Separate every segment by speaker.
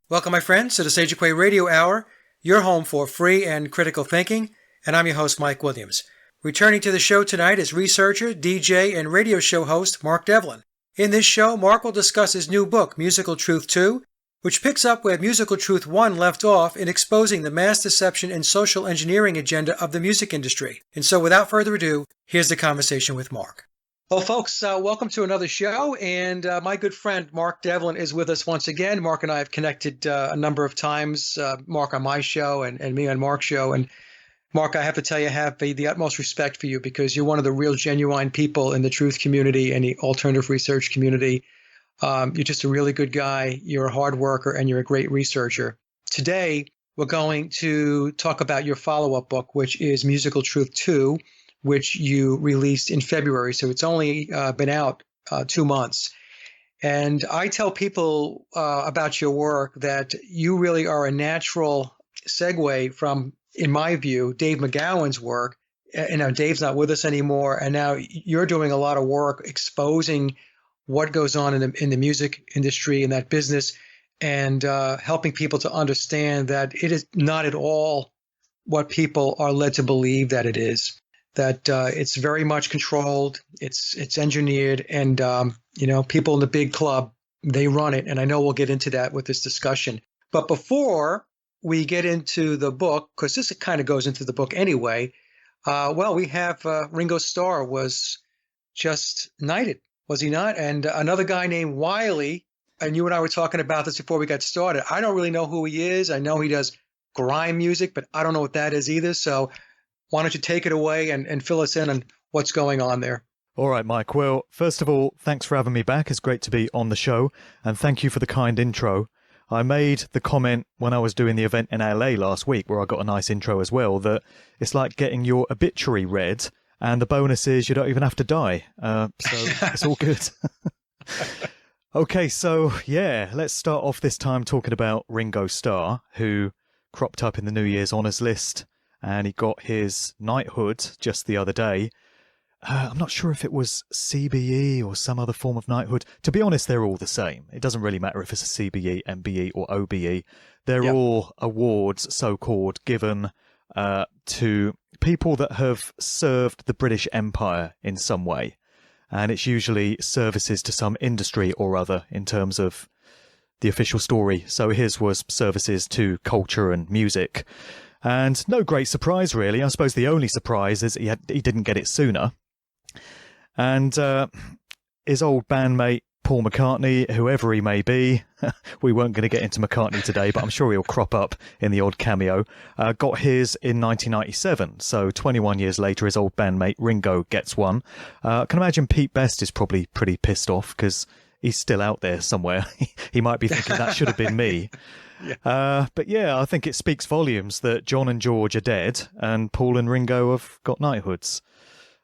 Speaker 1: Welcome, my friends, to the Sage Quay Radio Hour, your home for free and critical thinking, and I'm your host, Mike Williams. Returning to the show tonight is researcher, DJ, and radio show host Mark Devlin. In this show, Mark will discuss his new book, Musical Truth 2, which picks up where Musical Truth 1 left off in exposing the mass deception and social engineering agenda of the music industry. And so, without further ado, here's the conversation with Mark. Well, folks, welcome to another show, and my good friend Mark Devlin is with us once again. Mark and I have connected a number of times, Mark on my show and me on Mark's show. And Mark, I have to tell you, I have the utmost respect for you because you're one of the real genuine people in the truth community and the alternative research community. You're just a really good guy. You're a hard worker, and you're a great researcher. Today, we're going to talk about your follow-up book, which is Musical Truth 2, which you released in February. So it's only been out 2 months. And I tell people about your work that you really are a natural segue from, in my view, Dave McGowan's work. And now Dave's not with us anymore. And now you're doing a lot of work exposing what goes on in the music industry and that business, and helping people to understand that it is not at all what people are led to believe that it is. That it's very much controlled, it's engineered, and people in the big club, they run it. And I know we'll get into that with this discussion. But before we get into the book, because this kind of goes into the book anyway, we have Ringo Starr was just knighted, was he not? And another guy named Wiley, and you and I were talking about this before we got started. I don't really know who he is. I know he does grime music, but I don't know what that is either. So why don't you take it away and fill us in on what's going on there?
Speaker 2: All right, Mike. Well, first of all, thanks for having me back. It's great to be on the show. And thank you for the kind intro. I made the comment when I was doing the event in LA last week, where I got a nice intro as well, that it's like getting your obituary read. And the bonus is you don't even have to die. So it's all good. Okay, so yeah, let's start off this time talking about Ringo Starr, who cropped up in the New Year's Honours List. And he got his knighthood just the other day. I'm not sure if it was CBE or some other form of knighthood. To be honest, they're all the same. It doesn't really matter if it's a CBE, MBE or OBE. They're all awards, so-called, given to people that have served the British Empire in some way. And it's usually services to some industry or other in terms of the official story. So his was services to culture and music. And no great surprise, really. I suppose the only surprise is he didn't get it sooner. And his old bandmate, Paul McCartney, whoever he may be, we weren't going to get into McCartney today, but I'm sure he'll crop up in the odd cameo, got his in 1997. So 21 years later, his old bandmate Ringo gets one. I can imagine Pete Best is probably pretty pissed off because he's still out there somewhere. He might be thinking that should have been me. Yeah. But yeah, I think it speaks volumes that John and George are dead and Paul and Ringo have got knighthoods.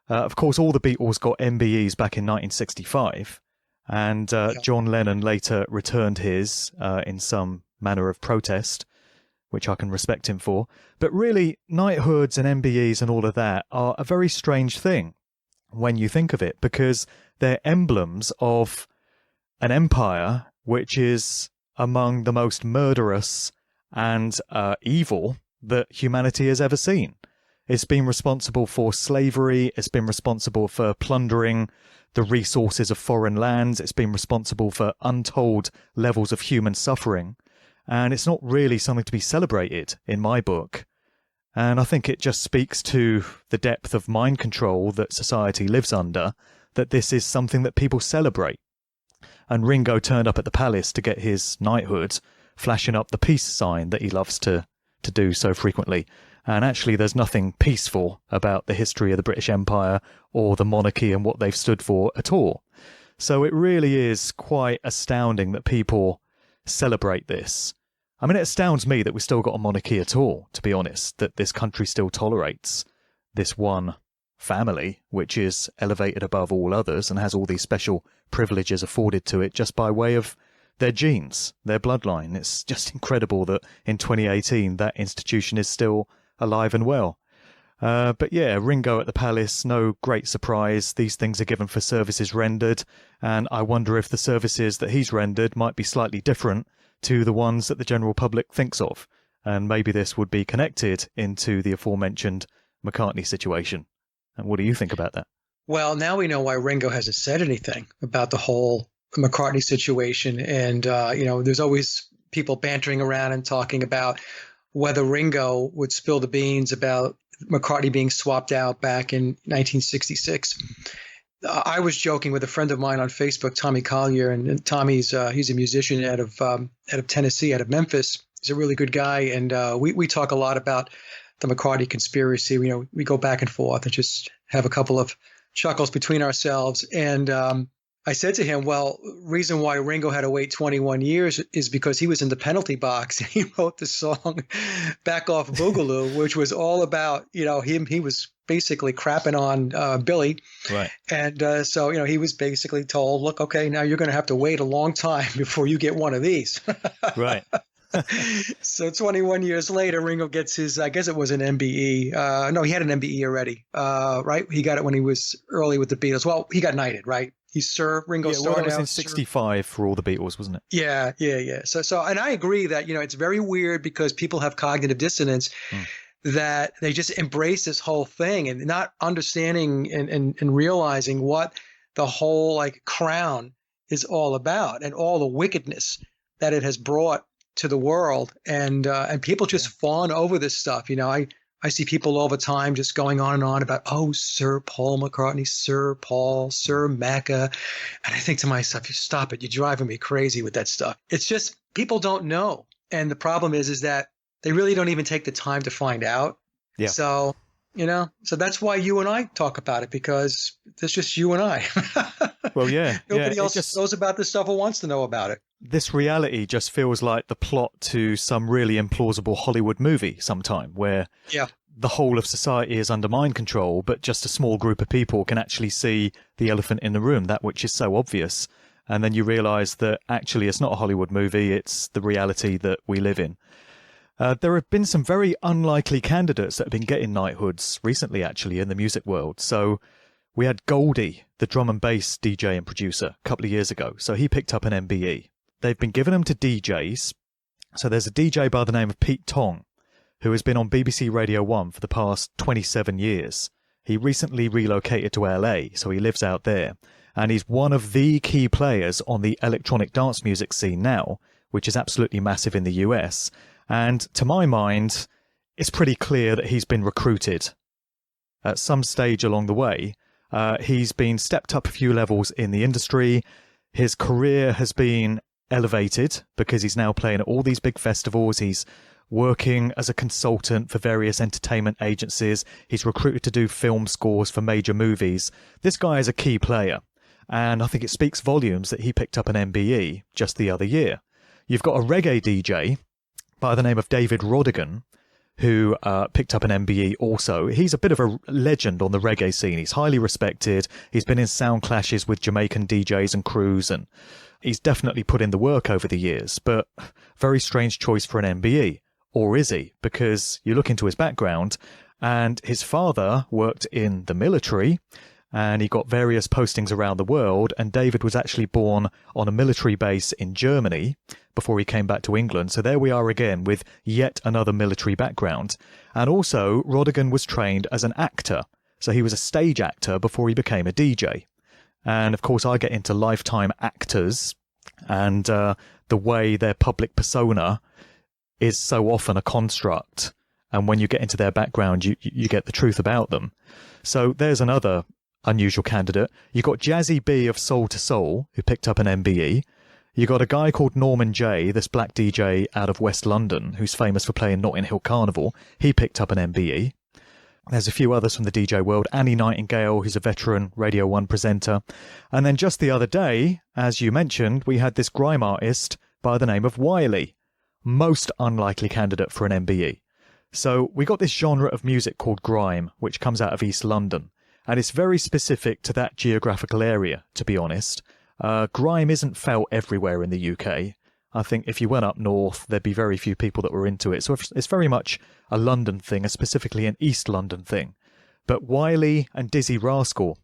Speaker 2: Of course, all the Beatles got MBEs back in 1965, and John Lennon later returned his in some manner of protest, which I can respect him for. But really, knighthoods and MBEs and all of that are a very strange thing when you think of it, because they're emblems of an empire which is among the most murderous and evil that humanity has ever seen. It's been responsible for slavery. It's been responsible for plundering the resources of foreign lands. It's been responsible for untold levels of human suffering. And it's not really something to be celebrated in my book. And I think it just speaks to the depth of mind control that society lives under, that this is something that people celebrate. And Ringo turned up at the palace to get his knighthood, flashing up the peace sign that he loves to do so frequently. And actually, there's nothing peaceful about the history of the British Empire or the monarchy and what they've stood for at all. So it really is quite astounding that people celebrate this. I mean, it astounds me that we've still got a monarchy at all, to be honest, that this country still tolerates this one family, which is elevated above all others and has all these special privileges afforded to it just by way of their genes, their bloodline. It's just incredible that in 2018 that institution is still alive and well. But yeah, Ringo at the palace, no great surprise. These things are given for services rendered, and I wonder if the services that he's rendered might be slightly different to the ones that the general public thinks of. And maybe this would be connected into the aforementioned McCartney situation. And what do you think about that?
Speaker 1: Well, now we know why Ringo hasn't said anything about the whole McCartney situation. And, there's always people bantering around and talking about whether Ringo would spill the beans about McCartney being swapped out back in 1966. I was joking with a friend of mine on Facebook, Tommy Collier, and Tommy's he's a musician out of Tennessee, out of Memphis. He's a really good guy, and we talk a lot about the McCartney conspiracy. We go back and forth and just have a couple of chuckles between ourselves. And I said to him, well, reason why Ringo had to wait 21 years is because he was in the penalty box. He wrote the song Back Off Boogaloo, which was all about, him. He was basically crapping on Billy.
Speaker 2: Right.
Speaker 1: And so, he was basically told, look, okay, now you're going to have to wait a long time before you get one of these.
Speaker 2: Right.
Speaker 1: So 21 years later, Ringo gets his, I guess it was an MBE. No, he had an MBE already, right? He got it when he was early with the Beatles. Well, he got knighted, right? He's Sir Ringo started out.
Speaker 2: Well, it was in 65 for all the Beatles, wasn't it?
Speaker 1: Yeah. So, and I agree that, it's very weird because people have cognitive dissonance that they just embrace this whole thing and not understanding and realizing what the whole crown is all about and all the wickedness that it has brought to the world, and people just fawn over this stuff. I see people all the time just going on and on about, Sir Paul McCartney, Sir Paul, Sir Macca. And I think to myself, you stop it. You're driving me crazy with that stuff. It's just people don't know. And the problem is that they really don't even take the time to find out.
Speaker 2: Yeah.
Speaker 1: So, so that's why you and I talk about it, because it's just you and I.
Speaker 2: Well, yeah.
Speaker 1: Nobody else knows about this stuff or wants to know about it.
Speaker 2: This reality just feels like the plot to some really implausible Hollywood movie sometime, where the whole of society is under mind control, but just a small group of people can actually see the elephant in the room, that which is so obvious. And then you realize that actually it's not a Hollywood movie, it's the reality that we live in. There have been some very unlikely candidates that have been getting knighthoods recently, actually, in the music world. So we had Goldie, the drum and bass DJ and producer, a couple of years ago. So he picked up an MBE. They've been giving them to DJs. So there's a DJ by the name of Pete Tong, who has been on BBC Radio 1 for the past 27 years. He recently relocated to LA, so he lives out there. And he's one of the key players on the electronic dance music scene now, which is absolutely massive in the US. And to my mind, it's pretty clear that he's been recruited. At some stage along the way, he's been stepped up a few levels in the industry. His career has been elevated because he's now playing at all these big festivals. He's working as a consultant for various entertainment agencies. He's recruited to do film scores for major movies. This guy is a key player, and I think it speaks volumes that he picked up an MBE just the other year. You've got a reggae DJ by the name of David Rodigan, who picked up an MBE also. He's a bit of a legend on the reggae scene. He's highly respected. He's been in sound clashes with Jamaican DJs and crews, and he's definitely put in the work over the years. But very strange choice for an MBE. Or is he? Because you look into his background, and his father worked in the military, and he got various postings around the world, and David was actually born on a military base in Germany before he came back to England. So there we are again with yet another military background. And also, Rodigan was trained as an actor. So he was a stage actor before he became a DJ. And of course, I get into lifetime actors and the way their public persona is so often a construct. And when you get into their background, you get the truth about them. So there's another unusual candidate. You got Jazzy B of Soul to Soul, who picked up an MBE. You got a guy called Norman J, this black DJ out of West London, who's famous for playing Notting Hill Carnival. He picked up an MBE. There's a few others from the DJ world. Annie Nightingale, who's a veteran Radio 1 presenter. And then just the other day, as you mentioned, we had this grime artist by the name of Wiley. Most unlikely candidate for an MBE. So we got this genre of music called grime, which comes out of East London. And it's very specific to that geographical area, to be honest. Grime isn't felt everywhere in the UK. I think if you went up north, there'd be very few people that were into it. So it's very much a London thing, and specifically an East London thing. But Wiley and Dizzy Rascal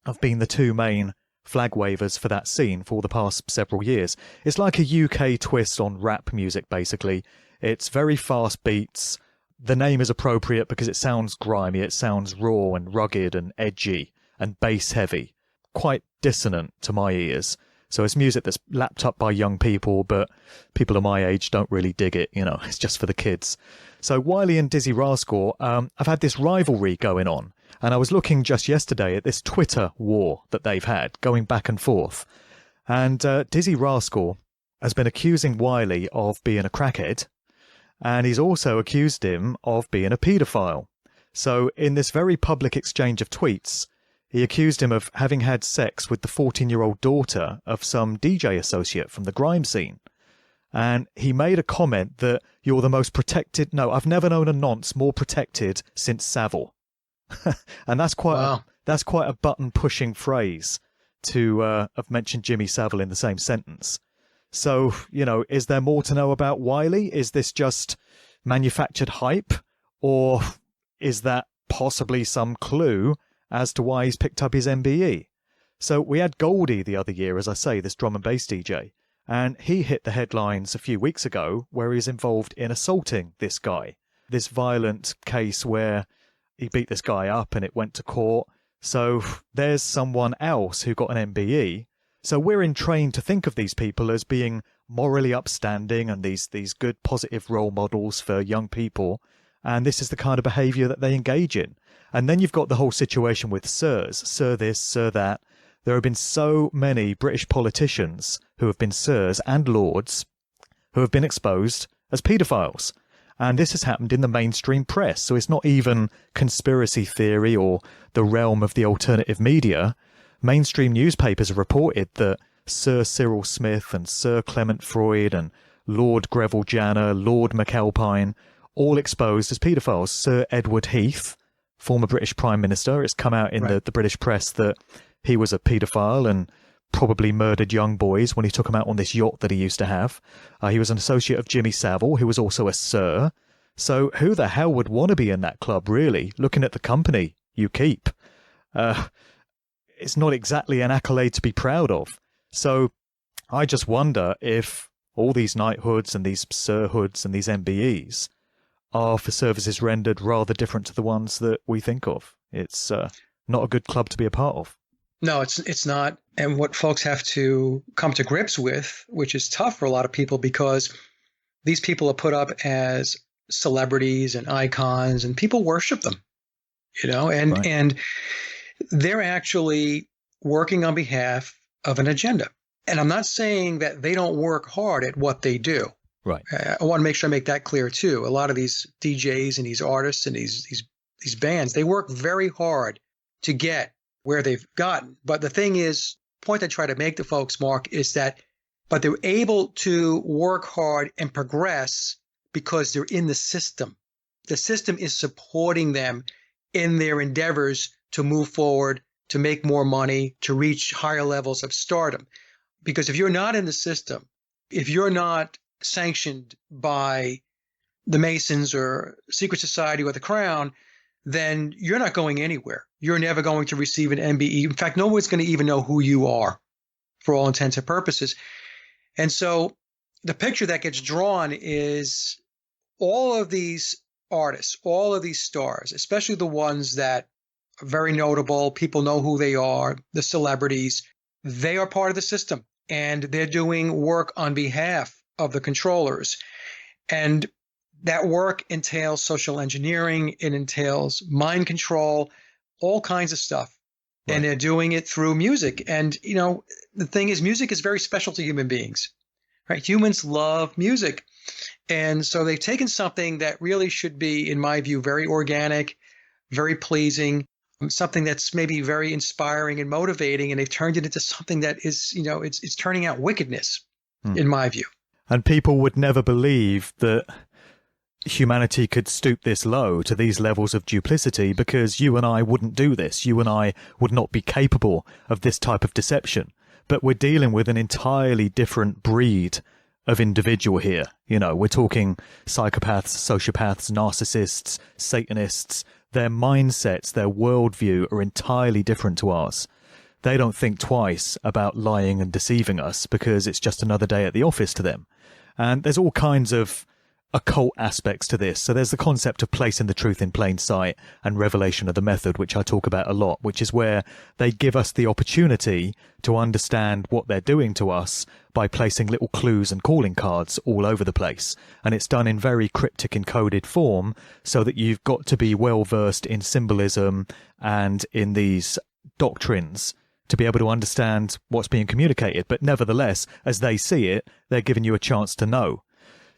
Speaker 2: have been the two main flag wavers for that scene for the past several years. It's like a UK twist on rap music, basically. It's very fast beats. The name is appropriate because it sounds grimy, it sounds raw and rugged and edgy and bass heavy, quite dissonant to my ears. So it's music that's lapped up by young people, but people of my age don't really dig it, it's just for the kids. So Wiley and Dizzy Rascal, I've had this rivalry going on, and I was looking just yesterday at this Twitter war that they've had, going back and forth. And Dizzy Rascal has been accusing Wiley of being a crackhead, and he's also accused him of being a paedophile. So in this very public exchange of tweets, he accused him of having had sex with the 14-year-old daughter of some DJ associate from the grime scene. And he made a comment that you're the most protected... No, I've never known a nonce more protected since Savile. And that's quite a button-pushing phrase to have mentioned Jimmy Savile in the same sentence. So, is there more to know about Wiley? Is this just manufactured hype? Or is that possibly some clue as to why he's picked up his MBE? So we had Goldie the other year, as I say, this drum and bass DJ, and he hit the headlines a few weeks ago where he was involved in assaulting this guy. This violent case where he beat this guy up and it went to court. So there's someone else who got an MBE. So we're entrained to think of these people as being morally upstanding and these good positive role models for young people. And this is the kind of behaviour that they engage in. And then you've got the whole situation with sirs, sir this, sir that. There have been so many British politicians who have been sirs and lords who have been exposed as paedophiles. And this has happened in the mainstream press. So it's not even conspiracy theory or the realm of the alternative media. Mainstream newspapers have reported that Sir Cyril Smith and Sir Clement Freud and Lord Greville Janner, Lord McAlpine, all exposed as paedophiles. Sir Edward Heath, former British Prime Minister, it's come out in the British press that he was a paedophile and probably murdered young boys when he took them out on this yacht that he used to have. He was an associate of Jimmy Savile, who was also a sir. So who the hell would want to be in that club, really, looking at the company you keep? It's not exactly an accolade to be proud of. So I just wonder if all these knighthoods and these sirhoods and these MBEs are for services rendered rather different to the ones that we think of. It's not a good club to be a part of.
Speaker 1: No, it's not. And what folks have to come to grips with, which is tough for a lot of people because these people are put up as celebrities and icons and people worship them, and they're actually working on behalf of an agenda. And I'm not saying that they don't work hard at what they do.
Speaker 2: Right.
Speaker 1: I want to make sure I make that clear too. A lot of these DJs and these artists and these bands, they work very hard to get where they've gotten. But the thing is, point I try to make to folks, Mark, is that, but they're able to work hard and progress because they're in the system. The system is supporting them in their endeavors to move forward, to make more money, to reach higher levels of stardom. Because if you're not in the system, if you're not sanctioned by the Masons or Secret Society or the Crown, then you're not going anywhere. You're never going to receive an MBE. In fact, no one's going to even know who you are for all intents and purposes. And so the picture that gets drawn is all of these artists, all of these stars, especially the ones that are very notable, people know who they are, the celebrities, they are part of the system and they're doing work on behalf of the controllers. And that work entails social engineering, it entails mind control, all kinds of stuff. Right. And they're doing it through music. And, the thing is, music is very special to human beings, right? Humans love music. And so they've taken something that really should be, in my view, very organic, very pleasing, something that's maybe very inspiring and motivating, and they've turned it into something that is, it's turning out wickedness, in my view.
Speaker 2: And people would never believe that humanity could stoop this low to these levels of duplicity because you and I wouldn't do this. You and I would not be capable of this type of deception. But we're dealing with an entirely different breed of individual here. We're talking psychopaths, sociopaths, narcissists, Satanists. Their mindsets, their worldview are entirely different to ours. they don't think twice about lying and deceiving us because it's just another day at the office to them. And there's all kinds of occult aspects to this. So there's the concept of placing the truth in plain sight and revelation of the method, which I talk about a lot, which is where they give us the opportunity to understand what they're doing to us by placing little clues and calling cards all over the place. And it's done in very cryptic encoded form so that you've got to be well versed in symbolism and in these doctrines to be able to understand what's being communicated. But nevertheless, as they see it, they're giving you a chance to know.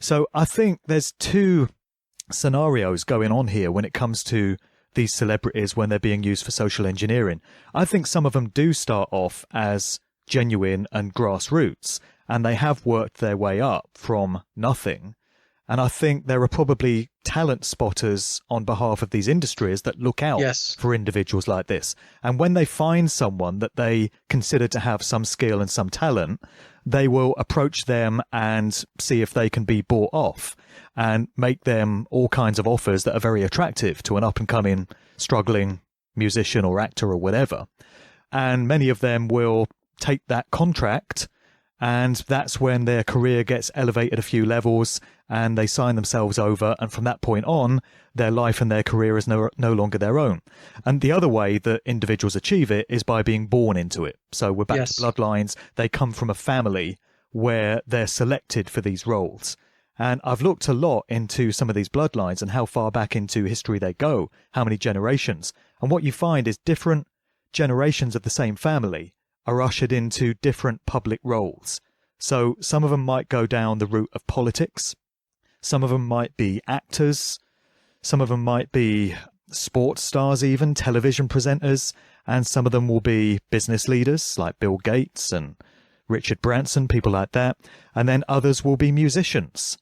Speaker 2: So I think there's two scenarios going on here when it comes to these celebrities when they're being used for social engineering. I think some of them do start off as genuine and grassroots, and they have worked their way up from nothing. And I think there are probably talent spotters on behalf of these industries that look out for individuals like this. And when they find someone that they consider to have some skill and some talent, they will approach them and see if they can be bought off and make them all kinds of offers that are very attractive to an up-and-coming, struggling musician or actor or whatever. And many of them will take that contract, and that's when their career gets elevated a few levels and they sign themselves over. And from that point on, their life and their career is no longer their own. And the other way that individuals achieve it is by being born into it. So we're back to bloodlines. They come from a family where they're selected for these roles. And I've looked a lot into some of these bloodlines and how far back into history they go, how many generations. And what you find is different generations of the same family are ushered into different public roles. So some of them might go down the route of politics. Some of them might be actors. Some of them might be sports stars, even television presenters. And some of them will be business leaders like Bill Gates and Richard Branson, people like that. And then others will be musicians.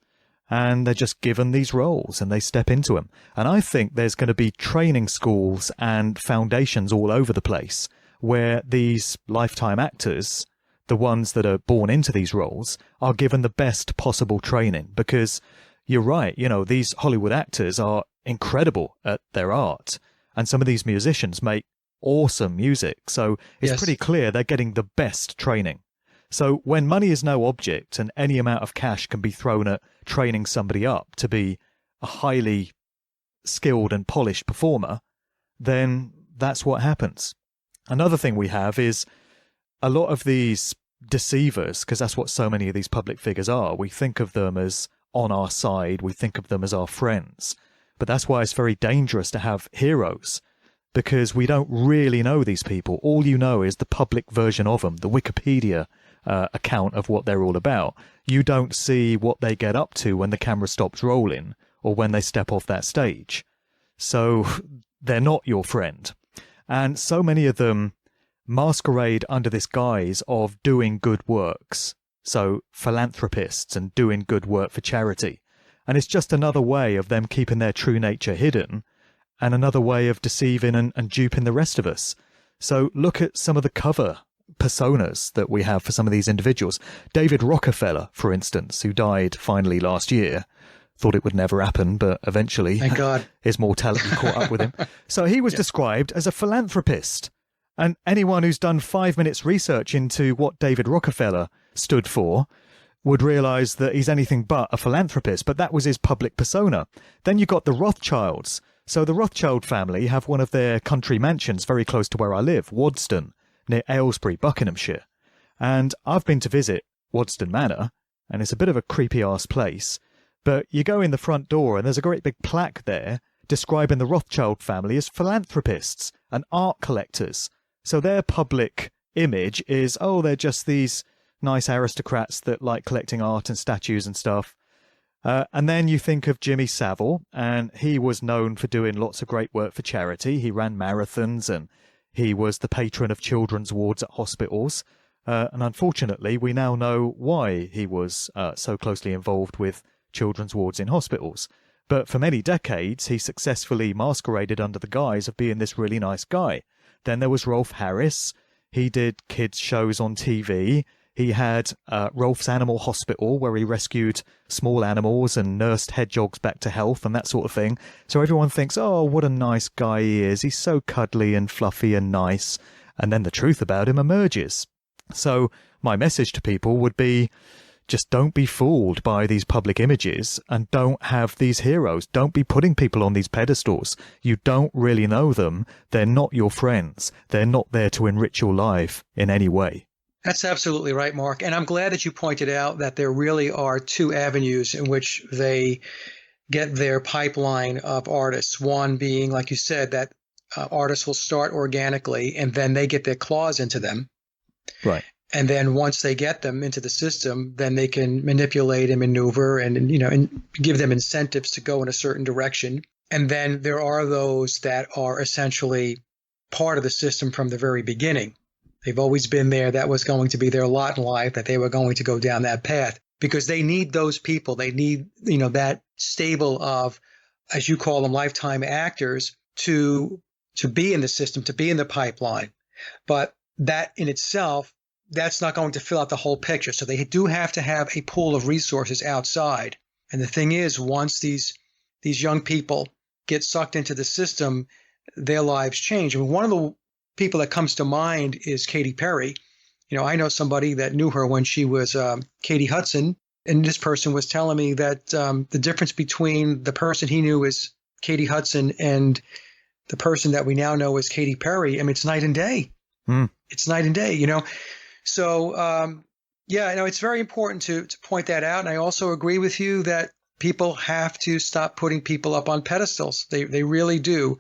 Speaker 2: And they're just given these roles and they step into them. And I think there's going to be training schools and foundations all over the place where these lifetime actors, the ones that are born into these roles, are given the best possible training. Because you're right, you know, these Hollywood actors are incredible at their art. And some of these musicians make awesome music. So it's pretty clear they're getting the best training. So when money is no object and any amount of cash can be thrown at training somebody up to be a highly skilled and polished performer, then that's what happens. Another thing we have is a lot of these deceivers, because that's what so many of these public figures are. We think of them as on our side. We think of them as our friends. But that's why it's very dangerous to have heroes, because we don't really know these people. All you know is the public version of them, the Wikipedia account of what they're all about. You don't see what they get up to when the camera stops rolling or when they step off that stage. So they're not your friend. And so many of them masquerade under this guise of doing good works. So philanthropists and doing good work for charity. And it's just another way of them keeping their true nature hidden and another way of deceiving and duping the rest of us. So look at some of the cover personas that we have for some of these individuals. David Rockefeller, for instance, who died finally last year. Thought it would never happen, but eventually
Speaker 1: thank God.
Speaker 2: His mortality caught up with him. So he was described as a philanthropist. And anyone who's done 5 minutes research into what David Rockefeller stood for would realize that he's anything but a philanthropist, but that was his public persona. Then you got the Rothschilds. So the Rothschild family have one of their country mansions very close to where I live, Waddesdon, near Aylesbury, Buckinghamshire. And I've been to visit Waddesdon Manor, and it's a bit of a creepy-ass place. But you go in the front door and there's a great big plaque there describing the Rothschild family as philanthropists and art collectors. So their public image is, oh, they're just these nice aristocrats that like collecting art and statues and stuff. And then you think of Jimmy Savile, and he was known for doing lots of great work for charity. He ran marathons and he was the patron of children's wards at hospitals. And unfortunately, we now know why he was so closely involved with children's wards in hospitals. But for many decades, he successfully masqueraded under the guise of being this really nice guy. Then there was Rolf Harris. He did kids' shows on TV. He had Rolf's Animal Hospital, where he rescued small animals and nursed hedgehogs back to health and that sort of thing. So everyone thinks, oh, what a nice guy he is. He's so cuddly and fluffy and nice. and then the truth about him emerges. So my message to people would be, just don't be fooled by these public images and don't have these heroes. Don't be putting people on these pedestals. You don't really know them. They're not your friends. They're not there to enrich your life in any way.
Speaker 1: That's absolutely right, Mark. And I'm glad that you pointed out that there really are two avenues in which they get their pipeline of artists. One being, like you said, that artists will start organically and then they get their claws into them.
Speaker 2: Right.
Speaker 1: And then once they get them into the system, then they can manipulate and maneuver and give them incentives to go in a certain direction. And then there are those that are essentially part of the system from the very beginning. They've always been there. That was going to be their lot in life, that they were going to go down that path because they need those people. They need, that stable of, as you call them, lifetime actors to be in the system, to be in the pipeline. But that in itself, that's not going to fill out the whole picture. So they do have to have a pool of resources outside. And the thing is, once these young people get sucked into the system, their lives change. I mean, one of the people that comes to mind is Katy Perry. I know somebody that knew her when she was Katie Hudson. And this person was telling me that the difference between the person he knew as Katie Hudson and the person that we now know as Katy Perry, I mean, it's night and day. It's night and day, So, it's very important to point that out. And I also agree with you that people have to stop putting people up on pedestals. They really do.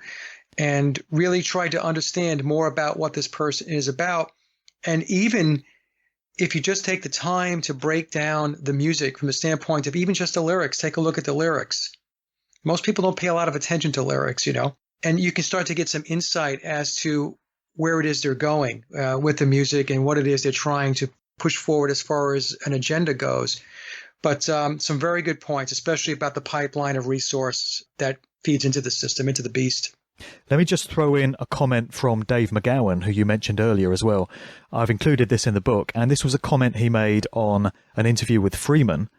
Speaker 1: And really try to understand more about what this person is about. And even if you just take the time to break down the music from the standpoint of even just the lyrics, take a look at the lyrics. Most people don't pay a lot of attention to lyrics, and you can start to get some insight as to where it is they're going with the music and what it is they're trying to push forward as far as an agenda goes. But some very good points, especially about the pipeline of resource that feeds into the system, into the beast.
Speaker 2: Let me just throw in a comment from Dave McGowan, who you mentioned earlier as well. I've included this in the book, and this was a comment he made on an interview with Freeman.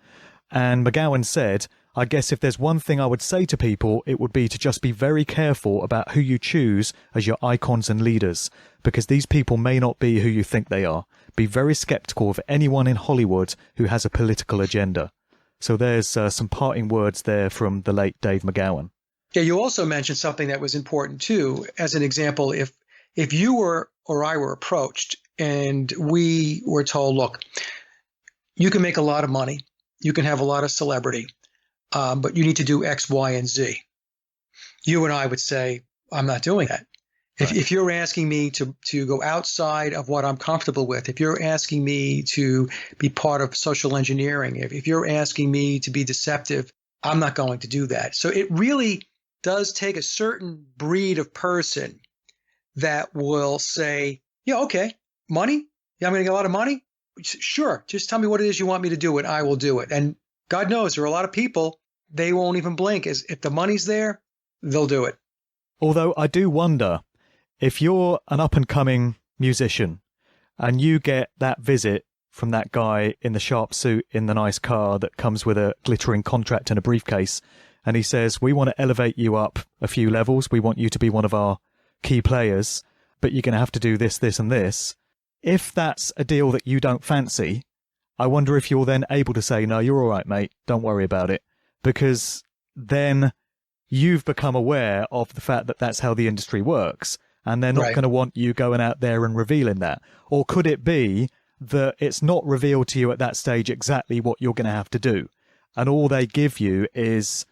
Speaker 2: And McGowan said, I guess if there's one thing I would say to people, it would be to just be very careful about who you choose as your icons and leaders, because these people may not be who you think they are. Be very skeptical of anyone in Hollywood who has a political agenda. So there's some parting words there from the late Dave McGowan.
Speaker 1: Yeah, you also mentioned something that was important too. As an example, if you were or I were approached and we were told, look, you can make a lot of money, you can have a lot of celebrity, but you need to do X, Y, and Z. You and I would say, I'm not doing that. Right. If you're asking me to go outside of what I'm comfortable with, if you're asking me to be part of social engineering, if you're asking me to be deceptive, I'm not going to do that. So it really does take a certain breed of person that will say, yeah, okay, money? Yeah, I'm going to get a lot of money? Sure. Just tell me what it is you want me to do and I will do it. And God knows there are a lot of people, they won't even blink. If the money's there, they'll do it.
Speaker 2: Although I do wonder, if you're an up-and-coming musician and you get that visit from that guy in the sharp suit in the nice car that comes with a glittering contract and a briefcase, and he says, we want to elevate you up a few levels. We want you to be one of our key players, but you're going to have to do this, this, and this. If that's a deal that you don't fancy, I wonder if you're then able to say, no, you're all right, mate. Don't worry about it. Because then you've become aware of the fact that that's how the industry works. And they're not going to want you going out there and revealing that. Or could it be that it's not revealed to you at that stage exactly what you're going to have to do? And all they give you is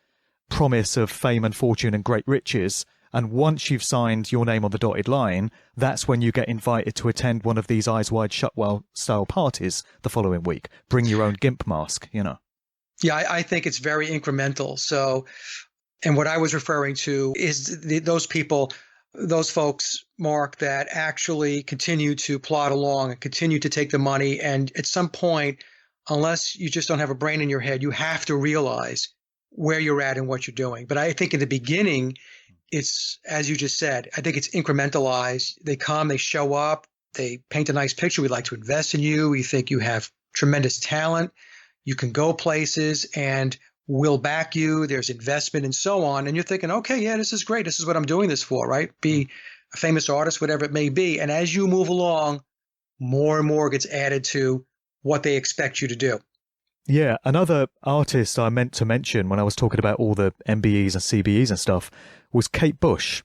Speaker 2: promise of fame and fortune and great riches, and once you've signed your name on the dotted line, that's when you get invited to attend one of these Eyes Wide Shut style parties the following week. Bring your own GIMP mask, Yeah,
Speaker 1: I think it's very incremental. So, and what I was referring to is those people, those folks, Mark, that actually continue to plod along and continue to take the money. And at some point, unless you just don't have a brain in your head, you have to realize where you're at and what you're doing. But I think in the beginning, it's, as you just said, I think it's incrementalized. They come, they show up, they paint a nice picture. We'd like to invest in you. We think you have tremendous talent. You can go places and we'll back you. There's investment and so on. And you're thinking, okay, yeah, this is great. This is what I'm doing this for, right? Be a famous artist, whatever it may be. And as you move along, more and more gets added to what they expect you to do.
Speaker 2: Yeah, another artist I meant to mention when I was talking about all the MBEs and CBEs and stuff was Kate Bush.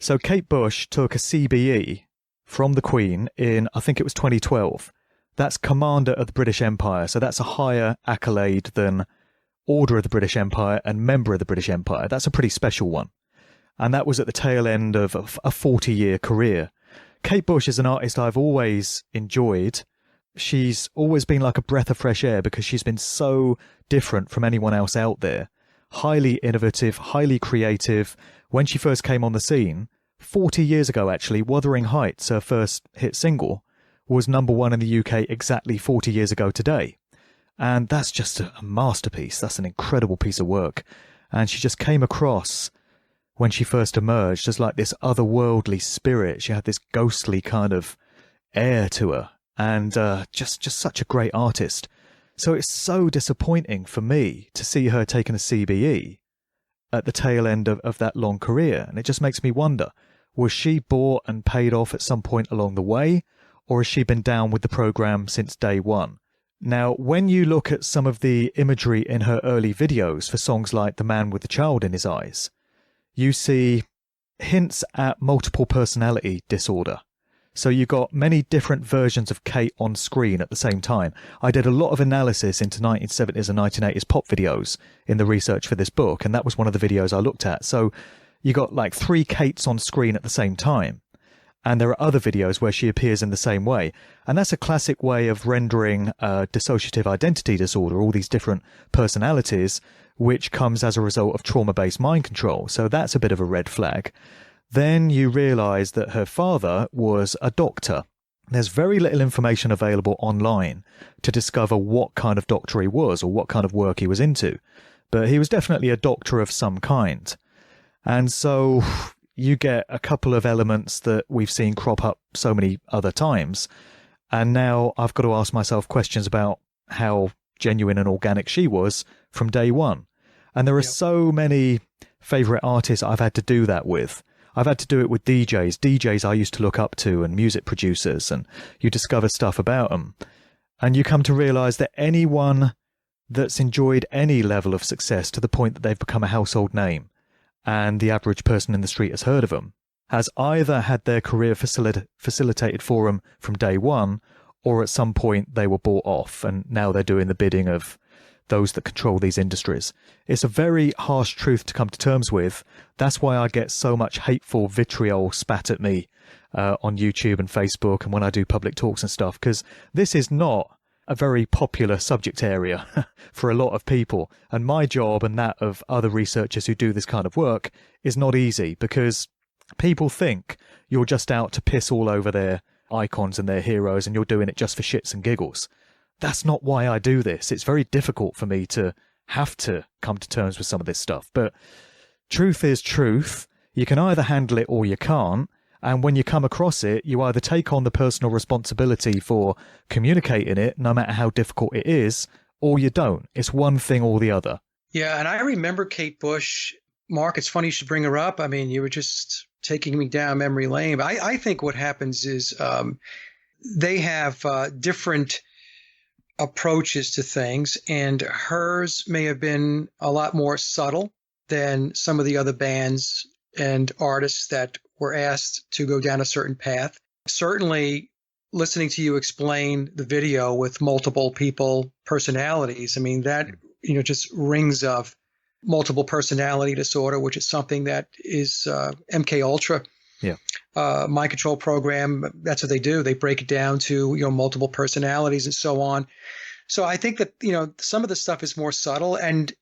Speaker 2: So Kate Bush took a CBE from the Queen in, I think it was 2012. That's Commander of the British Empire. So that's a higher accolade than Order of the British Empire and Member of the British Empire. That's a pretty special one. And that was at the tail end of a 40-year career. Kate Bush is an artist I've always enjoyed. She's always been like a breath of fresh air because she's been so different from anyone else out there. Highly innovative, highly creative. When she first came on the scene, 40 years ago actually, Wuthering Heights, her first hit single, was #1 in the UK exactly 40 years ago today. And that's just a masterpiece. That's an incredible piece of work. And she just came across, when she first emerged, as like this otherworldly spirit. She had this ghostly kind of air to her. And just such a great artist. So it's so disappointing for me to see her taking a CBE at the tail end of that long career. And it just makes me wonder, was she bought and paid off at some point along the way, or has she been down with the program since day one? Now, when you look at some of the imagery in her early videos for songs like The Man with the Child in His Eyes, you see hints at multiple personality disorder. So you got many different versions of Kate on screen at the same time. I did a lot of analysis into 1970s and 1980s pop videos in the research for this book, and that was one of the videos I looked at. So you got like 3 Kates on screen at the same time. And there are other videos where she appears in the same way. And that's a classic way of rendering dissociative identity disorder, all these different personalities, which comes as a result of trauma-based mind control. So that's a bit of a red flag. Then you realise that her father was a doctor. There's very little information available online to discover what kind of doctor he was or what kind of work he was into. But he was definitely a doctor of some kind. And so you get a couple of elements that we've seen crop up so many other times. And now I've got to ask myself questions about how genuine and organic she was from day one. And there are so many favourite artists I've had to do that with. I've had to do it with DJs I used to look up to and music producers, and you discover stuff about them. And you come to realise that anyone that's enjoyed any level of success to the point that they've become a household name and the average person in the street has heard of them, has either had their career facilitated for them from day one, or at some point they were bought off and now they're doing the bidding of those that control these industries. It's a very harsh truth to come to terms with. That's why I get so much hateful vitriol spat at me on YouTube and Facebook and when I do public talks and stuff, because this is not a very popular subject area for a lot of people. And my job and that of other researchers who do this kind of work is not easy, because people think you're just out to piss all over their icons and their heroes and you're doing it just for shits and giggles. That's not why I do this. It's very difficult for me to have to come to terms with some of this stuff. But truth is truth. You can either handle it or you can't. And when you come across it, you either take on the personal responsibility for communicating it, no matter how difficult it is, or you don't. It's one thing or the other.
Speaker 1: Yeah, and I remember Kate Bush. Mark, it's funny you should bring her up. I mean, you were just taking me down memory lane. But I think what happens is they have different approaches to things, and hers may have been a lot more subtle than some of the other bands and artists that were asked to go down a certain path. Certainly, listening to you explain the video with multiple people, personalities, I mean, that, just rings of multiple personality disorder, which is something that is MK Ultra.
Speaker 2: Yeah.
Speaker 1: Mind control program. That's what they do. They break it down to, multiple personalities and so on. So I think that, some of the stuff is more subtle and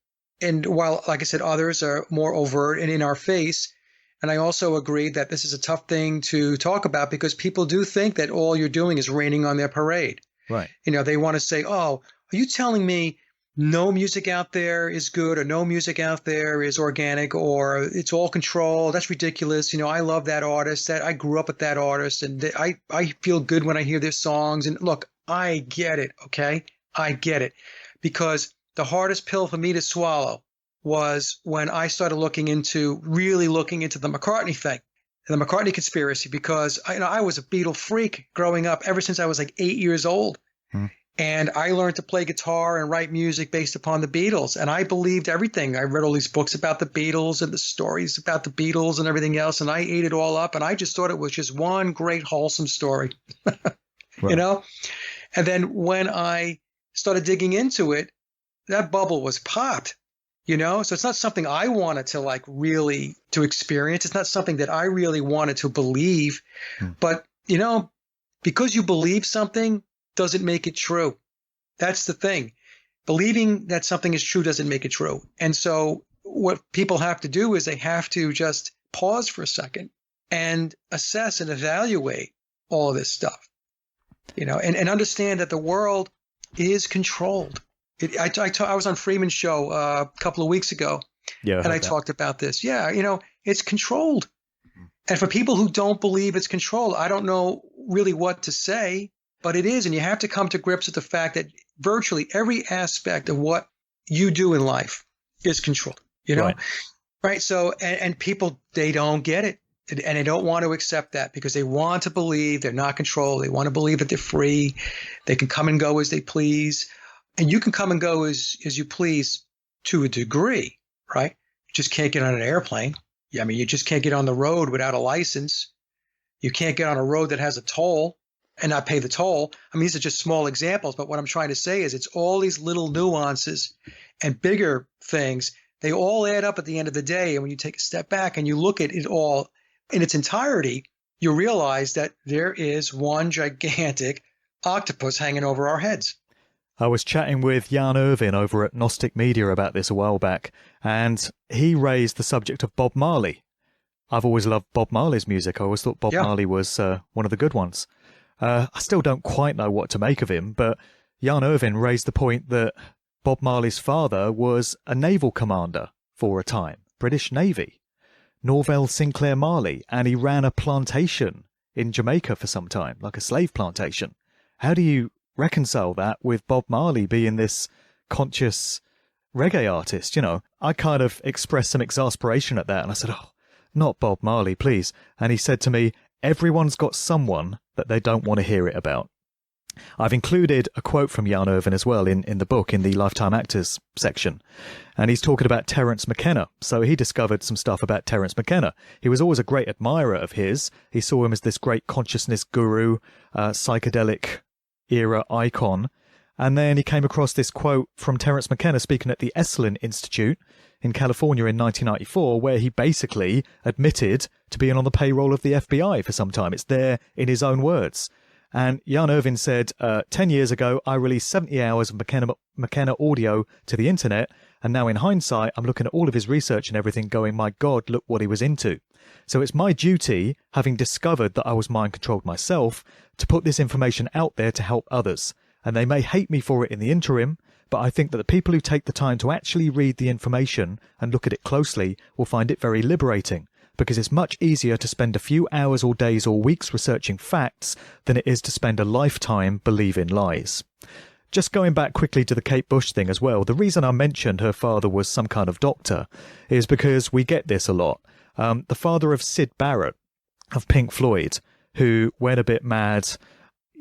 Speaker 1: while, like I said, others are more overt and in our face. And I also agree that this is a tough thing to talk about because people do think that all you're doing is raining on their parade.
Speaker 2: Right.
Speaker 1: They want to say, oh, are you telling me no music out there is good or no music out there is organic or it's all control? That's ridiculous. I love that artist. That I grew up with that artist and I feel good when I hear their songs. And look, I get it. Okay. I get it. Because the hardest pill for me to swallow was when I started really looking into the McCartney thing. the McCartney conspiracy, because I was a Beatle freak growing up ever since I was like 8 years old.
Speaker 2: Hmm.
Speaker 1: And I learned to play guitar and write music based upon the Beatles. And I believed everything. I read all these books about the Beatles and the stories about the Beatles and everything else. And I ate it all up. And I just thought it was just one great wholesome story,
Speaker 2: Right.
Speaker 1: And then when I started digging into it, that bubble was popped. So it's not something I wanted to like really to experience. It's not something that I really wanted to believe. But, because you believe something doesn't make it true. That's the thing. Believing that something is true doesn't make it true. And so what people have to do is they have to just pause for a second and assess and evaluate all of this stuff, and understand that the world is controlled. I was on Freeman's show a couple of weeks ago, and I talked about this. Yeah, it's controlled. And for people who don't believe it's controlled, I don't know really what to say, but it is. And you have to come to grips with the fact that virtually every aspect of what you do in life is controlled, Right. So, and people, they don't get it. And they don't want to accept that because they want to believe they're not controlled. They want to believe that they're free. They can come and go as they please. And you can come and go as you please to a degree, right? You just can't get on an airplane. I mean, you just can't get on the road without a license. You can't get on a road that has a toll and not pay the toll. I mean, these are just small examples, but what I'm trying to say is it's all these little nuances and bigger things. They all add up at the end of the day. And when you take a step back and you look at it all in its entirety, you realize that there is one gigantic octopus hanging over our heads.
Speaker 2: I was chatting with Jan Irvin over at Gnostic Media about this a while back, and he raised the subject of Bob Marley. I've always loved Bob Marley's music. I always thought Bob Marley was one of the good ones. I still don't quite know what to make of him, but Jan Irvin raised the point that Bob Marley's father was a naval commander for a time, British Navy, Norvell Sinclair Marley, and he ran a plantation in Jamaica for some time, like a slave plantation. How do you reconcile that with Bob Marley being this conscious reggae artist? I kind of expressed some exasperation at that, and I said, "Oh, not Bob Marley, please." And he said to me, "Everyone's got someone that they don't want to hear it about." I've included a quote from Jan Irvin as well in the book, in the Lifetime Actors section. And he's talking about Terence McKenna. So he discovered some stuff about Terence McKenna. He was always a great admirer of his. He saw him as this great consciousness guru, psychedelic era icon. And then he came across this quote from Terence McKenna speaking at the Esalen Institute in California in 1994, where he basically admitted to being on the payroll of the FBI for some time. It's there in his own words. And Jan Irvin said, 10 years ago, I released 70 hours of McKenna audio to the internet. And now in hindsight, I'm looking at all of his research and everything going, my God, look what he was into. So it's my duty, having discovered that I was mind controlled myself, to put this information out there to help others. And they may hate me for it in the interim, but I think that the people who take the time to actually read the information and look at it closely will find it very liberating. Because it's much easier to spend a few hours or days or weeks researching facts than it is to spend a lifetime believing lies. Just going back quickly to the Kate Bush thing as well, the reason I mentioned her father was some kind of doctor is because we get this a lot. The father of Syd Barrett of Pink Floyd, who went a bit mad.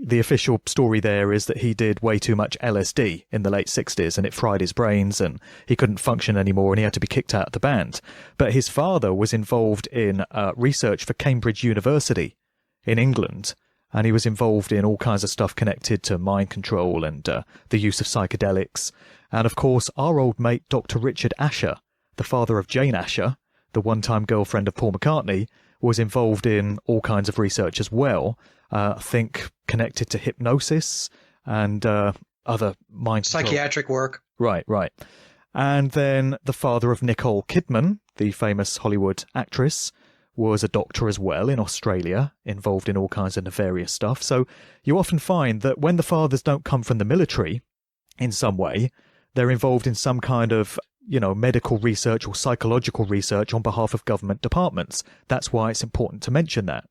Speaker 2: The official story there is that he did way too much LSD in the late 60s and it fried his brains and he couldn't function anymore and he had to be kicked out of the band. But his father was involved in research for Cambridge University in England, and he was involved in all kinds of stuff connected to mind control and the use of psychedelics. And of course, our old mate, Dr. Richard Asher, the father of Jane Asher, the one-time girlfriend of Paul McCartney, was involved in all kinds of research as well. I think connected to hypnosis and other mind
Speaker 1: psychiatric work.
Speaker 2: Right. And then the father of Nicole Kidman, the famous Hollywood actress, was a doctor as well in Australia, involved in all kinds of nefarious stuff. So you often find that when the fathers don't come from the military in some way, they're involved in some kind of medical research or psychological research on behalf of government departments. That's why it's important to mention that.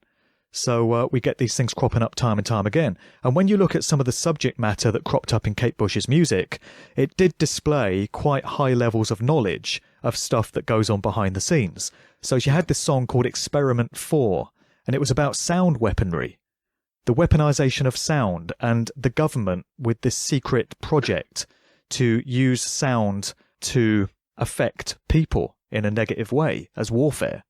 Speaker 2: So we get these things cropping up time and time again. And when you look at some of the subject matter that cropped up in Kate Bush's music, it did display quite high levels of knowledge of stuff that goes on behind the scenes. So she had this song called Experiment 4, and it was about sound weaponry, the weaponization of sound, and the government with this secret project to use sound to affect people in a negative way as warfare.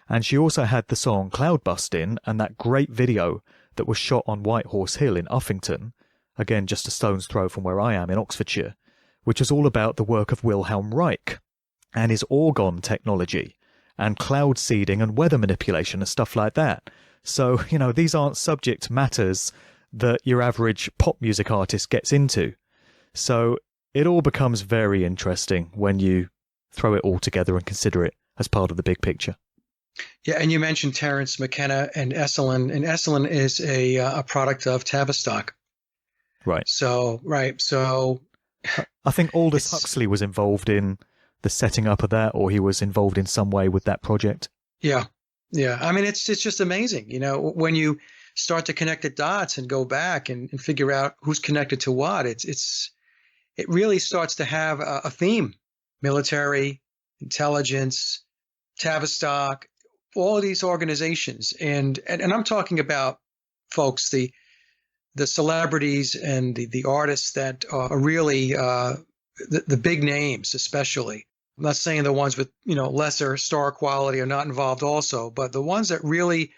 Speaker 2: And she also had the song Cloudbusting and that great video that was shot on White Horse Hill in Uffington, again just a stone's throw from where I am in Oxfordshire, which was all about the work of Wilhelm Reich and his orgon technology and cloud seeding and weather manipulation and stuff like that. So, these aren't subject matters that your average pop music artist gets into. So it all becomes very interesting when you throw it all together and consider it as part of the big picture.
Speaker 1: Yeah, and you mentioned Terence McKenna and Esalen, and Esalen is a product of Tavistock.
Speaker 2: Right.
Speaker 1: So
Speaker 2: I think Aldous Huxley was involved in the setting up of that, or he was involved in some way with that project.
Speaker 1: Yeah. I mean, it's just amazing, when you start to connect the dots and go back and figure out who's connected to what. It really starts to have a theme: military, intelligence, Tavistock, all of these organizations, and I'm talking about, folks, the celebrities and the artists that are really the big names, especially. I'm not saying the ones with lesser star quality are not involved also, but the ones that really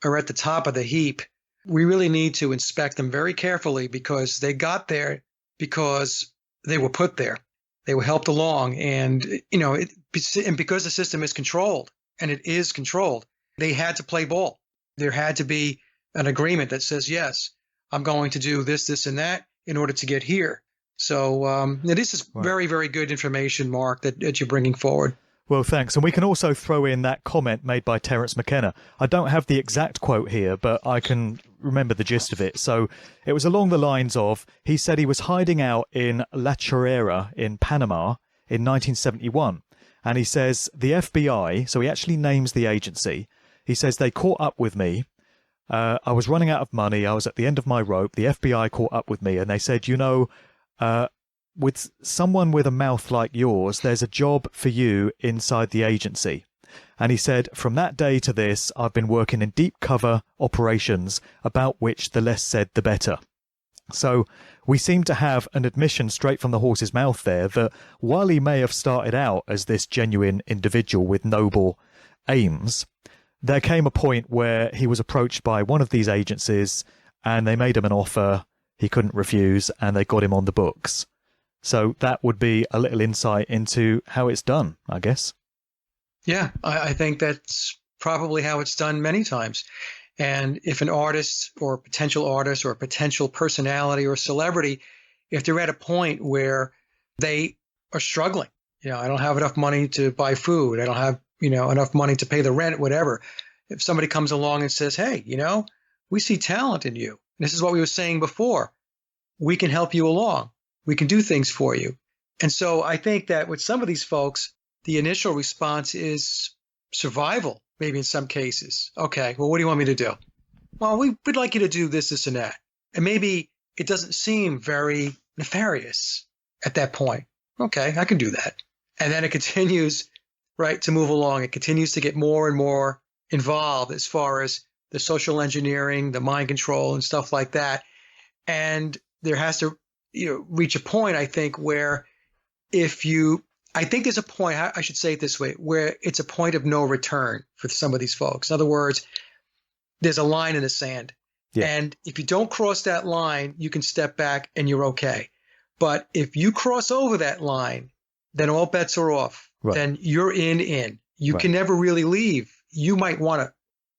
Speaker 1: are at the top of the heap, we really need to inspect them very carefully, because they got there because they were put there. They were helped along, and and because the system is controlled, and it is controlled, they had to play ball. There had to be an agreement that says, yes, I'm going to do this, this, and that in order to get here. So this is very, very good information, Mark, that you're bringing forward.
Speaker 2: Well, thanks. And we can also throw in that comment made by Terence McKenna. I don't have the exact quote here, but I can remember the gist of it. So it was along the lines of, he said he was hiding out in La Chorrera in Panama in 1971. And he says the FBI, so he actually names the agency, he says they caught up with me. I was running out of money. I was at the end of my rope. The FBI caught up with me and they said, with someone with a mouth like yours, there's a job for you inside the agency. And he said, from that day to this, I've been working in deep cover operations, about which the less said, the better. So we seem to have an admission straight from the horse's mouth there that while he may have started out as this genuine individual with noble aims, there came a point where he was approached by one of these agencies and they made him an offer he couldn't refuse and they got him on the books. So that would be a little insight into how it's done, I guess.
Speaker 1: Yeah, I think that's probably how it's done many times. And if an artist or a potential personality or celebrity, if they're at a point where they are struggling, I don't have enough money to buy food, I don't have, enough money to pay the rent, whatever. If somebody comes along and says, hey, we see talent in you. This is what we were saying before. We can help you along. We can do things for you. And so I think that with some of these folks, the initial response is survival, maybe in some cases. Okay, well, what do you want me to do? Well, we'd like you to do this, this, and that. And maybe it doesn't seem very nefarious at that point. Okay, I can do that. And then it continues, right, to move along. It continues to get more and more involved as far as the social engineering, the mind control, and stuff like that. And there has to reach a point, I think, where I think there's a point, I should say it this way, where it's a point of no return for some of these folks. In other words, there's a line in the sand. Yeah. And if you don't cross that line, you can step back and you're okay. But if you cross over that line, then all bets are off. Right. Then you're in. You can never really leave. You might want to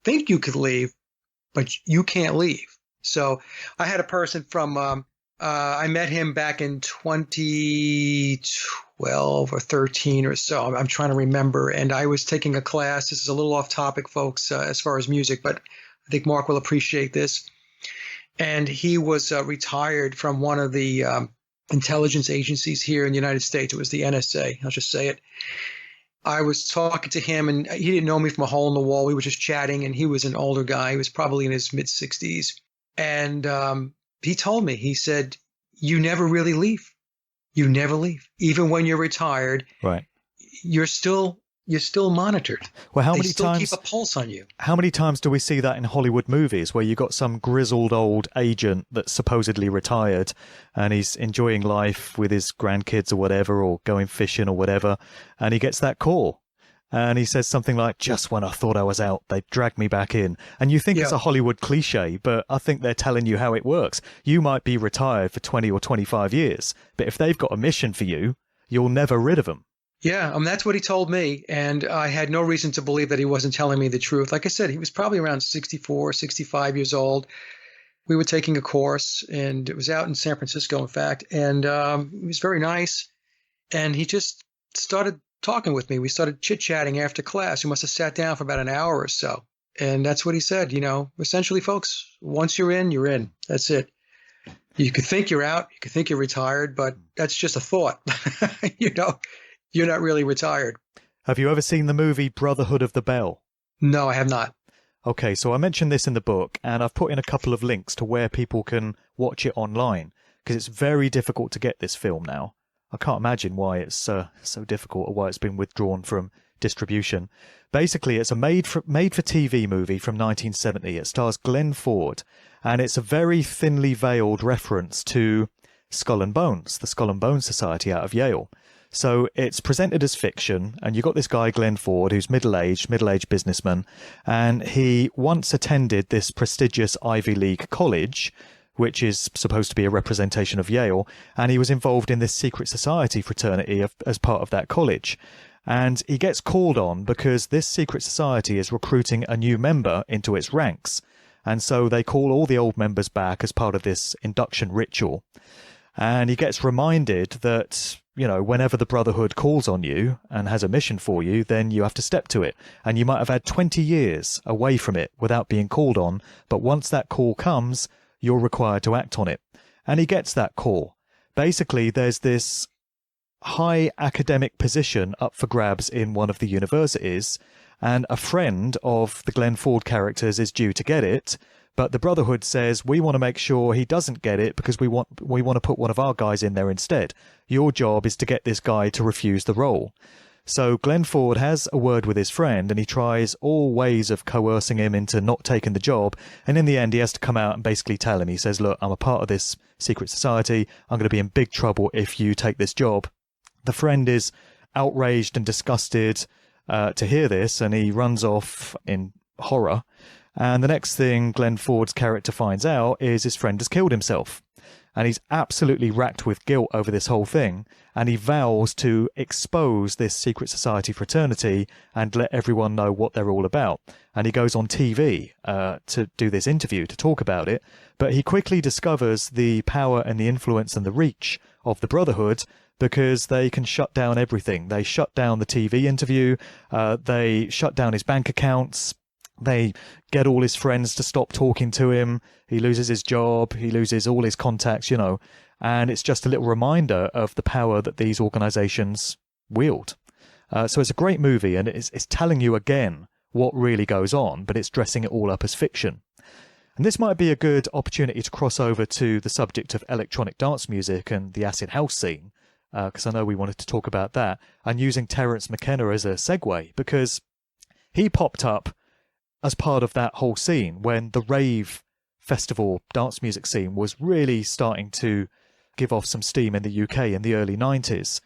Speaker 1: think you could leave, but you can't leave. So I had a person from I met him back in 2012 or 13 or so. I'm trying to remember. And I was taking a class. This is a little off topic, folks, as far as music, but I think Mark will appreciate this. And he was retired from one of the intelligence agencies here in the United States. It was the NSA. I'll just say it. I was talking to him, and he didn't know me from a hole in the wall. We were just chatting, and he was an older guy. He was probably in his mid 60s. And he told me, he said, you never really leave. You never leave. Even when you're retired,
Speaker 2: Right.
Speaker 1: you're still monitored.
Speaker 2: Well,
Speaker 1: They still keep a pulse on you.
Speaker 2: How many times do we see that in Hollywood movies where you got some grizzled old agent that's supposedly retired and he's enjoying life with his grandkids or whatever, or going fishing or whatever, and he gets that call and he says something like, just when I thought I was out, they dragged me back in. And you think it's a Hollywood cliche, but I think they're telling you how it works. You might be retired for 20 or 25 years, but if they've got a mission for you, you're never rid of them.
Speaker 1: Yeah, that's what he told me, and I had no reason to believe that he wasn't telling me the truth. Like I said, he was probably around 64, 65 years old. We were taking a course, and it was out in San Francisco, in fact, and he was very nice, and he just started talking with me. We started chit-chatting after class. We must have sat down for about an hour or so, and that's what he said. Essentially, folks, once you're in, you're in. That's it. You could think you're out, you could think you're retired, but that's just a thought. You're not really retired.
Speaker 2: Have you ever seen the movie Brotherhood of the Bell?
Speaker 1: No, I have not.
Speaker 2: Okay, so I mentioned this in the book, and I've put in a couple of links to where people can watch it online, because it's very difficult to get this film now. I can't imagine why it's so difficult, or why it's been withdrawn from distribution. Basically, it's a made-for-TV movie from 1970. It stars Glenn Ford, and it's a very thinly veiled reference to Skull and Bones, the Skull and Bones Society out of Yale. So it's presented as fiction, and you've got this guy, Glenn Ford, who's middle-aged businessman, and he once attended this prestigious Ivy League college, which is supposed to be a representation of Yale, and he was involved in this secret society fraternity as part of that college. And he gets called on because this secret society is recruiting a new member into its ranks, and so they call all the old members back as part of this induction ritual. And he gets reminded that, whenever the Brotherhood calls on you and has a mission for you, then you have to step to it. And you might have had 20 years away from it without being called on, but once that call comes, you're required to act on it. And he gets that call. Basically, there's this high academic position up for grabs in one of the universities, and a friend of the Glenn Ford characters is due to get it. But the Brotherhood says, we want to make sure he doesn't get it because we want to put one of our guys in there instead. Your job is to get this guy to refuse the role. So Glenn Ford has a word with his friend, and he tries all ways of coercing him into not taking the job. And in the end, he has to come out and basically tell him, he says, look, I'm a part of this secret society. I'm going to be in big trouble if you take this job. The friend is outraged and disgusted to hear this, and he runs off in horror. And the next thing Glenn Ford's character finds out is his friend has killed himself. And he's absolutely racked with guilt over this whole thing. And he vows to expose this secret society fraternity and let everyone know what they're all about. And he goes on TV to do this interview to talk about it. But he quickly discovers the power and the influence and the reach of the Brotherhood, because they can shut down everything. They shut down the TV interview. They shut down his bank accounts. They get all his friends to stop talking to him. He loses his job. He loses all his contacts, and it's just a little reminder of the power that these organizations wield. So it's a great movie, and it's telling you again what really goes on, but it's dressing it all up as fiction. And this might be a good opportunity to cross over to the subject of electronic dance music and the acid house scene, because I know we wanted to talk about that, and using Terence McKenna as a segue, because he popped up as part of that whole scene when the rave festival dance music scene was really starting to give off some steam in the UK in the early 90s.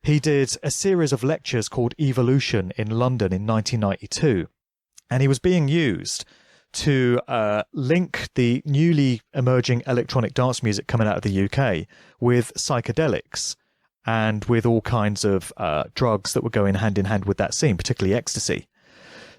Speaker 2: He did a series of lectures called Evolution in London in 1992, and he was being used to link the newly emerging electronic dance music coming out of the UK with psychedelics and with all kinds of drugs that were going hand in hand with that scene, particularly ecstasy.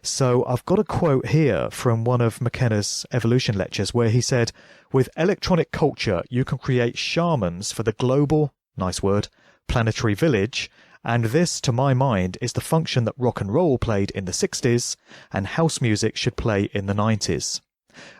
Speaker 2: So I've got a quote here from one of McKenna's evolution lectures where he said, with electronic culture, you can create shamans for the global, nice word, planetary village. And this, to my mind, is the function that rock and roll played in the 60s and house music should play in the 90s.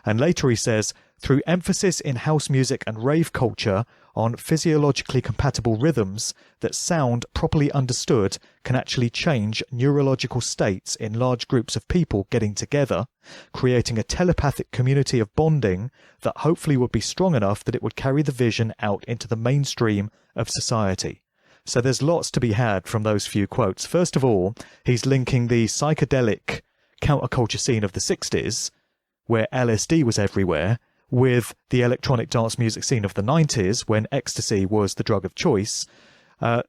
Speaker 2: And later he says, Through emphasis in house music and rave culture on physiologically compatible rhythms that sound properly understood can actually change neurological states in large groups of people getting together, creating a telepathic community of bonding that hopefully would be strong enough that it would carry the vision out into the mainstream of society. So there's lots to be had from those few quotes. First of all, he's linking the psychedelic counterculture scene of the 60s, where LSD was everywhere, with the electronic dance music scene of the 90s, when ecstasy was the drug of choice.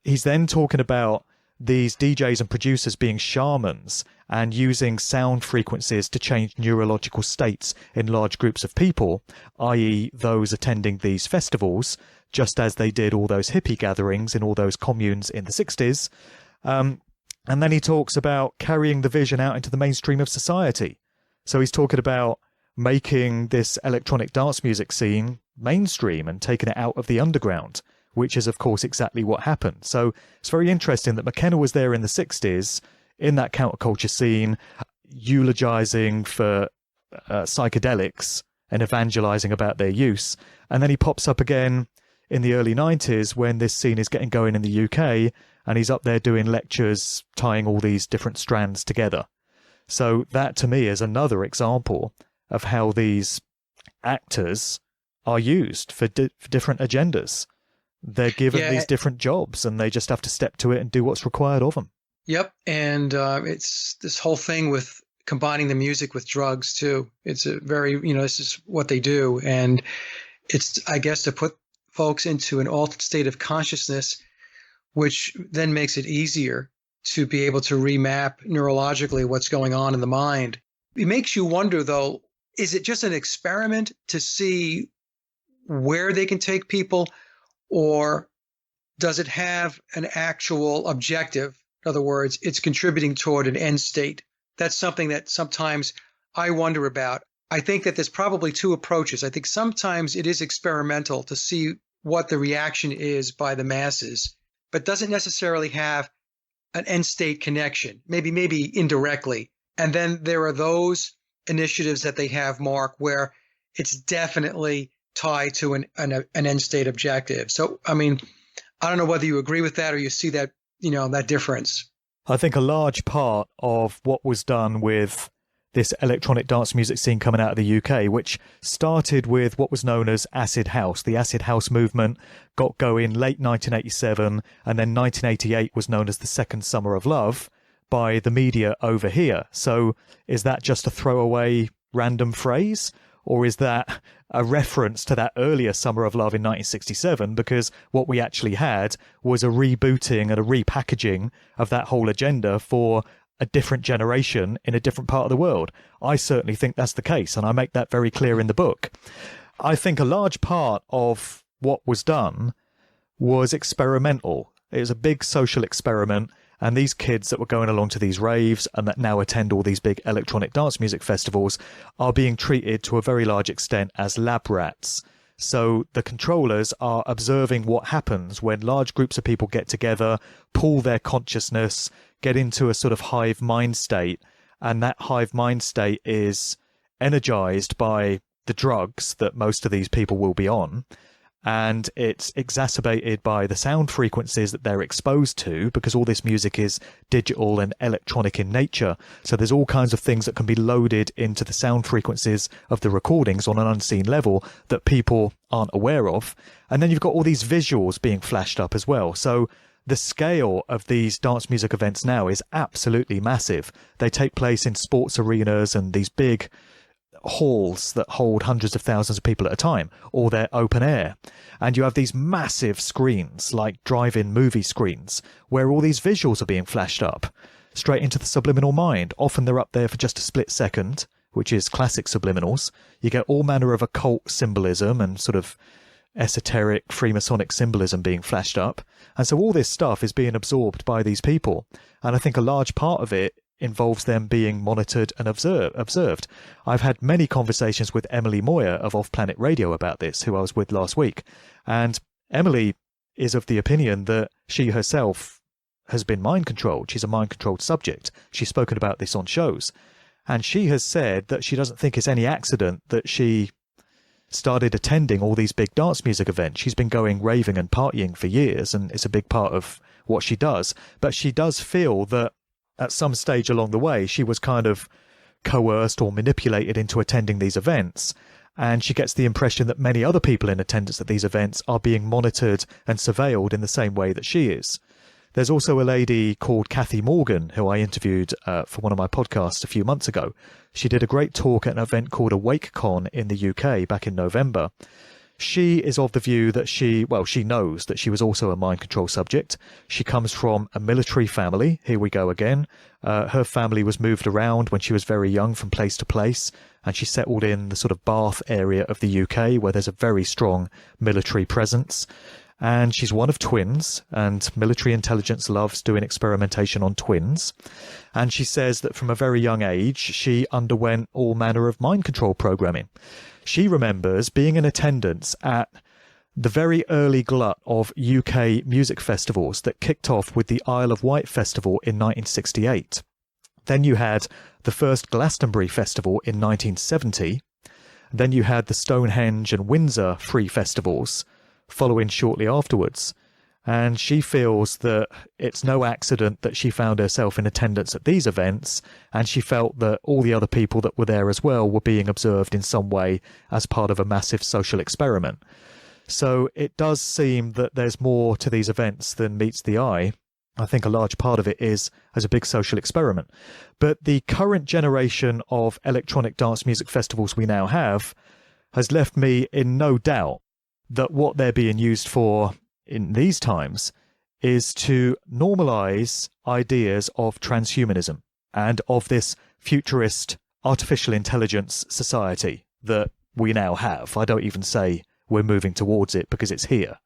Speaker 2: He's then talking about these DJs and producers being shamans and using sound frequencies to change neurological states in large groups of people, i.e. those attending these festivals, just as they did all those hippie gatherings in all those communes in the 60s. And then he talks about carrying the vision out into the mainstream of society. So he's talking about making this electronic dance music scene mainstream and taking it out of the underground, which is, of course, exactly what happened. So it's very interesting that McKenna was there in the 60s, in that counterculture scene, eulogizing for psychedelics and evangelizing about their use. And then he pops up again in the early 90s when this scene is getting going in the UK, and he's up there doing lectures, tying all these different strands together. So that, to me, is another example of how these actors are used for different agendas. They're given these different jobs, and they just have to step to it and do what's required of them.
Speaker 1: Yep, and it's this whole thing with combining the music with drugs too. It's a very, this is what they do, and it's, I guess, to put folks into an altered state of consciousness, which then makes it easier to be able to remap neurologically what's going on in the mind. It makes you wonder, though, is it just an experiment to see where they can take people, or does it have an actual objective? In other words, it's contributing toward an end state. That's something that sometimes I wonder about. I think that there's probably two approaches. I think sometimes it is experimental to see what the reaction is by the masses, but doesn't necessarily have an end state connection, maybe indirectly. And then there are those initiatives that they have, Mark, where it's definitely tied to an end state objective. So, I mean, I don't know whether you agree with that or you see that, that difference.
Speaker 2: I think a large part of what was done with this electronic dance music scene coming out of the UK, which started with what was known as acid house. The acid house movement got going late 1987, and then 1988 was known as the second summer of love by the media over here. So is that just a throwaway random phrase? Or is that a reference to that earlier Summer of Love in 1967? Because what we actually had was a rebooting and a repackaging of that whole agenda for a different generation in a different part of the world. I certainly think that's the case, and I make that very clear in the book. I think a large part of what was done was experimental. It was a big social experiment. And these kids that were going along to these raves and that now attend all these big electronic dance music festivals are being treated to a very large extent as lab rats. So the controllers are observing what happens when large groups of people get together, pool their consciousness, get into a sort of hive mind state. And that hive mind state is energized by the drugs that most of these people will be on. And it's exacerbated by the sound frequencies that they're exposed to, because all this music is digital and electronic in nature. So there's all kinds of things that can be loaded into the sound frequencies of the recordings on an unseen level that people aren't aware of. And then you've got all these visuals being flashed up as well. So the scale of these dance music events now is absolutely massive. They take place in sports arenas and these big halls that hold hundreds of thousands of people at a time, or they're open air. And you have these massive screens, like drive-in movie screens, where all these visuals are being flashed up straight into the subliminal mind. Often they're up there for just a split second, which is classic subliminals. You get all manner of occult symbolism and sort of esoteric Freemasonic symbolism being flashed up. And so all this stuff is being absorbed by these people. And I think a large part of it involves them being monitored and observed. I've had many conversations with Emily Moyer of Off Planet Radio about this, who I was with last week. And Emily is of the opinion that she herself has been mind-controlled. She's a mind-controlled subject. She's spoken about this on shows. And she has said that she doesn't think it's any accident that she started attending all these big dance music events. She's been going raving and partying for years, and it's a big part of what she does. But she does feel that at some stage along the way, she was kind of coerced or manipulated into attending these events. And she gets the impression that many other people in attendance at these events are being monitored and surveilled in the same way that she is. There's also a lady called Cathy Morgan, who I interviewed for one of my podcasts a few months ago. She did a great talk at an event called AwakeCon in the UK back in November. She is of the view that she knows that she was also a mind control subject. She comes from a military family. Here we go again. Her family was moved around when she was very young from place to place, and she settled in the sort of Bath area of the UK where there's a very strong military presence. And she's one of twins, and military intelligence loves doing experimentation on twins. And she says that from a very young age, she underwent all manner of mind control programming. She remembers being in attendance at the very early glut of UK music festivals that kicked off with the Isle of Wight Festival in 1968. Then you had the first Glastonbury Festival in 1970. Then you had the Stonehenge and Windsor Free Festivals following shortly afterwards. And she feels that it's no accident that she found herself in attendance at these events, and she felt that all the other people that were there as well were being observed in some way as part of a massive social experiment. So it does seem that there's more to these events than meets the eye. I think a large part of it is as a big social experiment. But the current generation of electronic dance music festivals we now have has left me in no doubt that what they're being used for in these times is to normalize ideas of transhumanism and of this futurist artificial intelligence society that we now have. I don't even say we're moving towards it because it's here.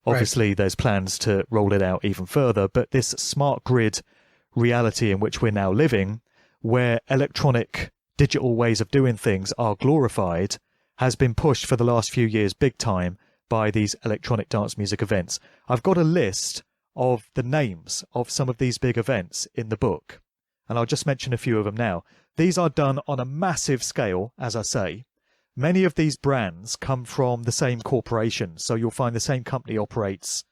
Speaker 2: Obviously, right. There's plans to roll it out even further, but this smart grid reality in which we're now living, where electronic digital ways of doing things are glorified, has been pushed for the last few years big time by these electronic dance music events. I've got a list of the names of some of these big events in the book, and I'll just mention a few of them now. These are done on a massive scale, as I say. Many of these brands come from the same corporation, so you'll find the same company operates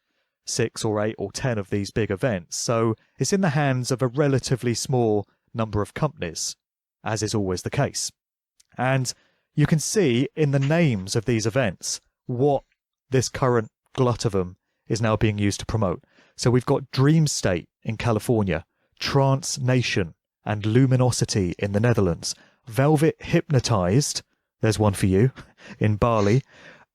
Speaker 2: 6 or 8 or 10 of these big events. So it's in the hands of a relatively small number of companies, as is always the case. And you can see in the names of these events what this current glut of them is now being used to promote. So we've got Dream State in California, Trance Nation and Luminosity in the Netherlands, Velvet Hypnotized, there's one for you, in Bali,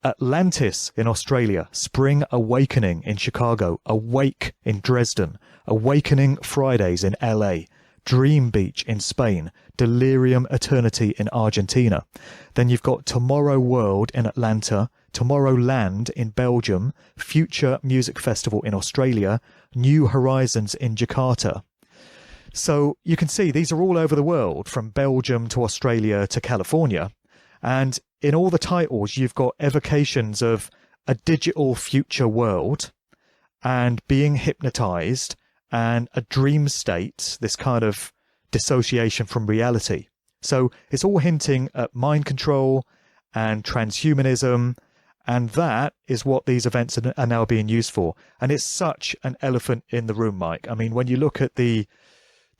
Speaker 2: Atlantis in Australia, Spring Awakening in Chicago, Awake in Dresden, Awakening Fridays in LA, Dream Beach in Spain, Delirium Eternity in Argentina. Then you've got Tomorrow World in Atlanta, Tomorrowland in Belgium, Future Music Festival in Australia, New Horizons in Jakarta. So you can see these are all over the world, from Belgium to Australia to California. And in all the titles, you've got evocations of a digital future world and being hypnotized and a dream state, this kind of dissociation from reality. So it's all hinting at mind control and transhumanism, and that is what these events are now being used for. And it's such an elephant in the room, Mike. I mean, when you look at the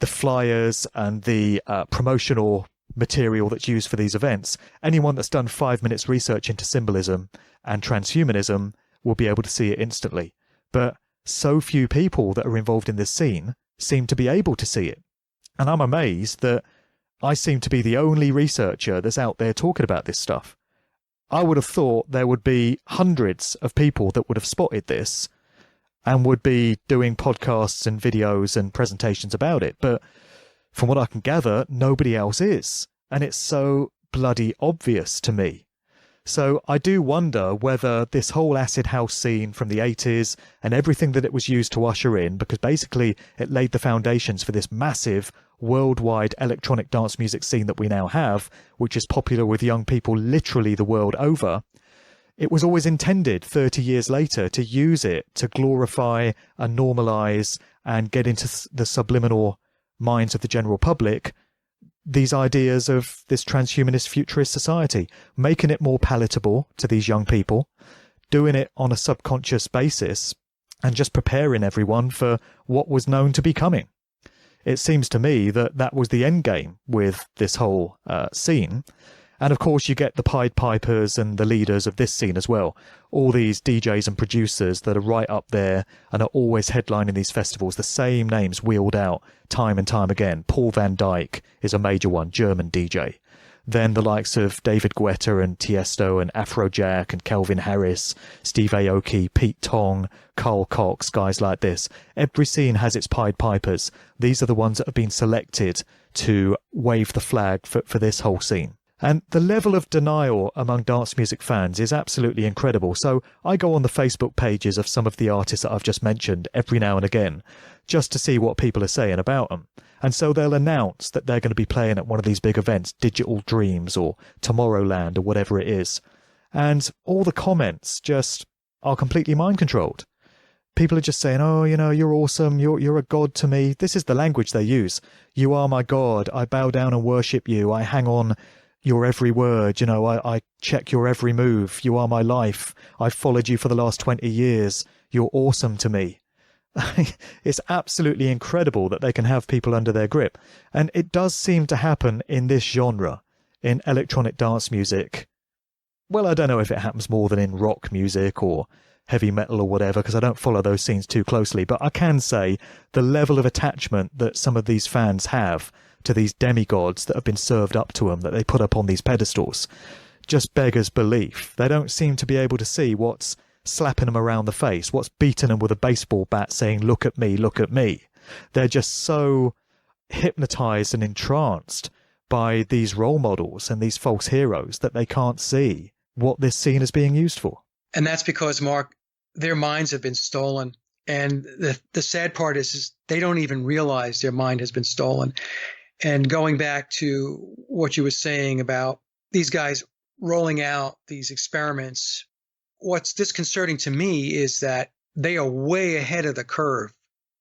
Speaker 2: flyers and the promotional material that's used for these events, anyone that's done 5 minutes research into symbolism and transhumanism will be able to see it instantly. But so few people that are involved in this scene seem to be able to see it. And I'm amazed that I seem to be the only researcher that's out there talking about this stuff. I would have thought there would be hundreds of people that would have spotted this and would be doing podcasts and videos and presentations about it. But from what I can gather, nobody else is. And it's so bloody obvious to me. So I do wonder whether this whole acid house scene from the 80s and everything that it was used to usher in, because basically it laid the foundations for this massive worldwide electronic dance music scene that we now have, which is popular with young people literally the world over. It was always intended 30 years later to use it to glorify and normalize and get into the subliminal minds of the general public these ideas of this transhumanist futurist society, making it more palatable to these young people, doing it on a subconscious basis, and just preparing everyone for what was known to be coming. It seems to me that that was the end game with this whole scene. And of course, you get the Pied Pipers and the leaders of this scene as well. All these DJs and producers that are right up there and are always headlining these festivals. The same names wheeled out time and time again. Paul van Dyk is a major one, German DJ. Then the likes of David Guetta and Tiesto and Afrojack and Calvin Harris, Steve Aoki, Pete Tong, Carl Cox, guys like this. Every scene has its Pied Pipers. These are the ones that have been selected to wave the flag for this whole scene. And the level of denial among dance music fans is absolutely incredible. So I go on the Facebook pages of some of the artists that I've just mentioned every now and again, just to see what people are saying about them. And so they'll announce that they're going to be playing at one of these big events, Digital Dreams or Tomorrowland or whatever it is. And all the comments just are completely mind controlled. People are just saying, oh, you know, you're awesome. You're a god to me. This is the language they use. You are my god. I bow down and worship you. I hang on your every word, you know, I check your every move. You are my life. I've followed you for the last 20 years. You're awesome to me. It's absolutely incredible that they can have people under their grip. And it does seem to happen in this genre, in electronic dance music. Well, I don't know if it happens more than in rock music or heavy metal or whatever, because I don't follow those scenes too closely. But I can say the level of attachment that some of these fans have to these demigods that have been served up to them, that they put up on these pedestals, just beggars belief. They don't seem to be able to see what's slapping them around the face, what's beating them with a baseball bat saying, look at me, look at me. They're just so hypnotized and entranced by these role models and these false heroes that they can't see what this scene is being used for.
Speaker 1: And that's because, Mark, their minds have been stolen. And the sad part is they don't even realize their mind has been stolen. And going back to what you were saying about these guys rolling out these experiments, what's disconcerting to me is that they are way ahead of the curve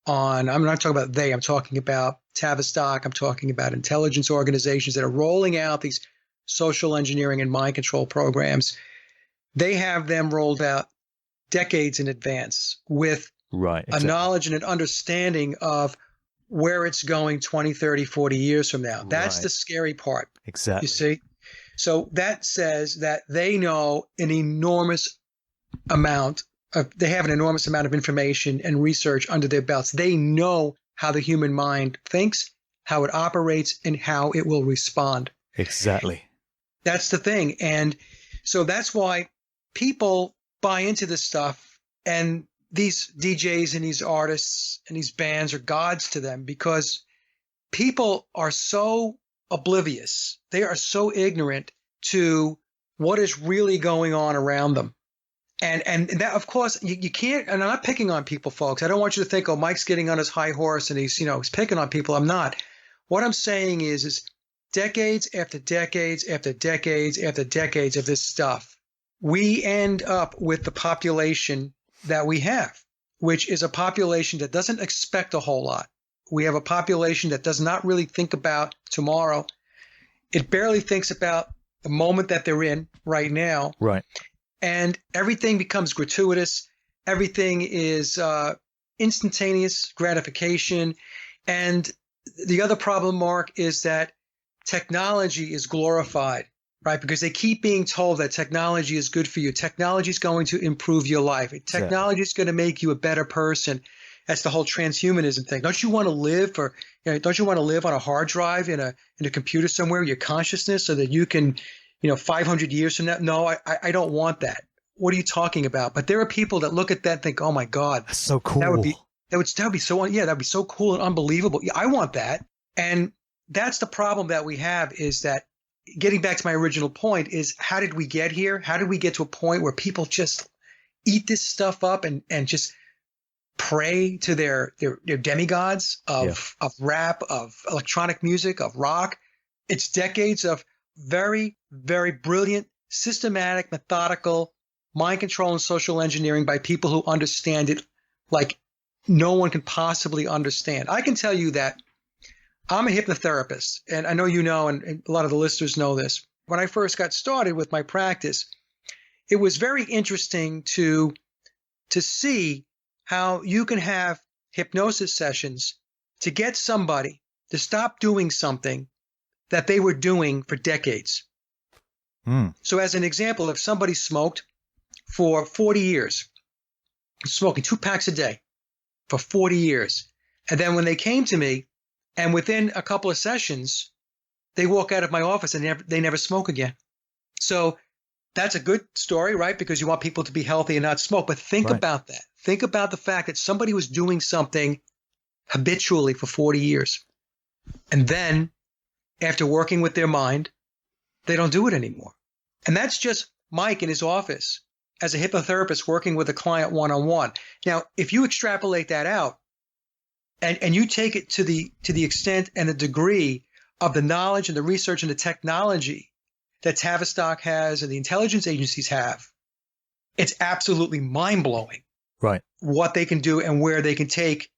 Speaker 1: on, I'm not talking about they, I'm talking about Tavistock, I'm talking about intelligence organizations that are rolling out these social engineering and mind control programs. They have them rolled out decades in advance with a knowledge and an understanding of where it's going 20, 30, 40 years from now. That's the scary part.
Speaker 2: Exactly.
Speaker 1: You see? So that says that they know an enormous amount they have an enormous amount of information and research under their belts. They know how the human mind thinks, how it operates, and how it will respond.
Speaker 2: Exactly.
Speaker 1: That's the thing. And so that's why people buy into this stuff, and these DJs and these artists and these bands are gods to them, because people are so oblivious. They are so ignorant to what is really going on around them. And that, of course, you can't, and I'm not picking on people, folks. I don't want you to think, oh, Mike's getting on his high horse and he's picking on people. I'm not. What I'm saying is decades after decades after decades after decades of this stuff, we end up with the population that we have, which is a population that doesn't expect a whole lot. We have a population that does not really think about tomorrow. It barely thinks about the moment that they're in right now.
Speaker 2: Right.
Speaker 1: And everything becomes gratuitous. Everything is instantaneous gratification. And the other problem, Mark, is that technology is glorified, right? Because they keep being told that technology is good for you. Technology is going to improve your life. Technology is going to make you a better person. That's the whole transhumanism thing. Don't you want to live don't you want to live on a hard drive in a computer somewhere, your consciousness, so that you can, 500 years from now? No, I don't want that. What are you talking about? But there are people that look at that and think, oh my God,
Speaker 2: that's so cool.
Speaker 1: That would be so cool and unbelievable. Yeah, I want that. And that's the problem that we have, is that, getting back to my original point, is how did we get here? How did we get to a point where people just eat this stuff up and just pray to their demigods of rap, of electronic music, of rock? It's decades of very, very brilliant, systematic, methodical mind control and social engineering by people who understand it like no one can possibly understand. I can tell you that I'm a hypnotherapist, and I know you know, and a lot of the listeners know this. When I first got started with my practice, it was very interesting to see how you can have hypnosis sessions to get somebody to stop doing something that they were doing for decades. So as an example, if somebody smoked for 40 years, smoking 2 packs a day for 40 years, and then when they came to me, and within a couple of sessions, they walk out of my office and they never smoke again. So that's a good story, right? Because you want people to be healthy and not smoke. But think about that. Think about the fact that somebody was doing something habitually for 40 years. And then after working with their mind, they don't do it anymore. And that's just Mike in his office as a hypnotherapist working with a client one-on-one. Now, if you extrapolate that out and you take it to the extent and the degree of the knowledge and the research and the technology that Tavistock has and the intelligence agencies have, it's absolutely mind-blowing,
Speaker 2: right,
Speaker 1: what they can do and where they can take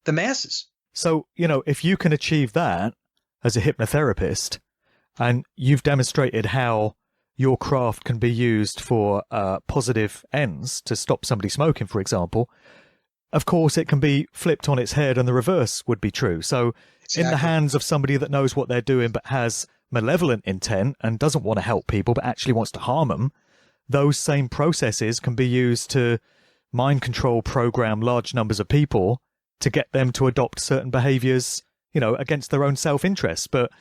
Speaker 1: the masses.
Speaker 2: So, if you can achieve that as a hypnotherapist, and you've demonstrated how your craft can be used for positive ends to stop somebody smoking, for example, of course it can be flipped on its head and the reverse would be true. So in the hands of somebody that knows what they're doing but has malevolent intent and doesn't want to help people but actually wants to harm them, those same processes can be used to mind control program large numbers of people to get them to adopt certain behaviors, against their own self-interest. But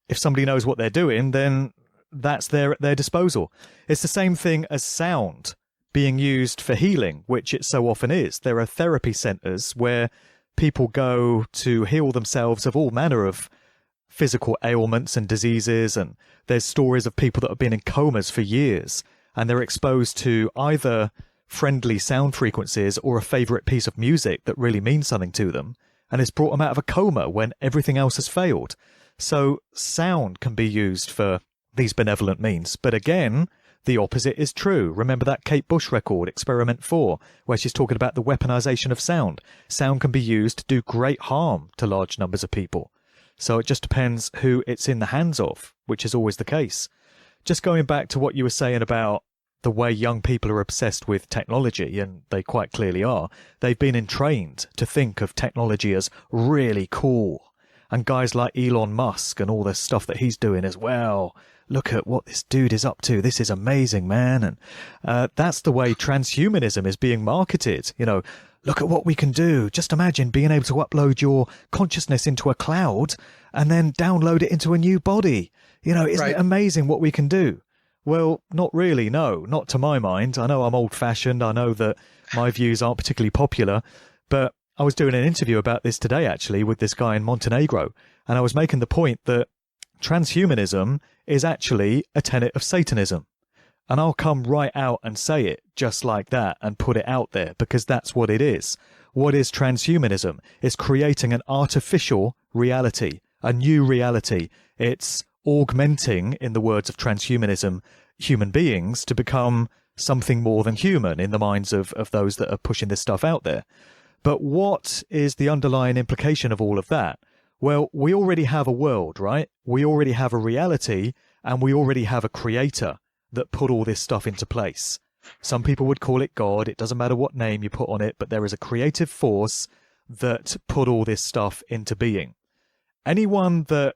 Speaker 2: if somebody knows what they're doing, then that's there at their disposal. It's the same thing as sound being used for healing, which it so often is. There are therapy centers where people go to heal themselves of all manner of physical ailments and diseases, and there's stories of people that have been in comas for years, and they're exposed to either friendly sound frequencies or a favorite piece of music that really means something to them, and it's brought them out of a coma when everything else has failed. So sound can be used for these benevolent means. But again, the opposite is true. Remember that Kate Bush record, Experiment 4, where she's talking about the weaponization of sound. Sound can be used to do great harm to large numbers of people. So it just depends who it's in the hands of, which is always the case. Just going back to what you were saying about the way young people are obsessed with technology, and they quite clearly are, they've been entrained to think of technology as really cool. And guys like Elon Musk and all the stuff that he's doing as well. Look at what this dude is up to. This is amazing, man. And that's the way transhumanism is being marketed. Look at what we can do. Just imagine being able to upload your consciousness into a cloud and then download it into a new body. Isn't it amazing what we can do? Well, not really, no, not to my mind. I know I'm old-fashioned. I know that my views aren't particularly popular, but I was doing an interview about this today, actually, with this guy in Montenegro, and I was making the point that transhumanism is actually a tenet of Satanism. And I'll come right out and say it just like that and put it out there, because that's what it is. What is transhumanism? It's creating an artificial reality, a new reality. It's augmenting, in the words of transhumanism, human beings to become something more than human in the minds of those that are pushing this stuff out there. But what is the underlying implication of all of that? Well, we already have a world, right? We already have a reality, and we already have a creator that put all this stuff into place. Some people would call it God. It doesn't matter what name you put on it, but there is a creative force that put all this stuff into being. Anyone that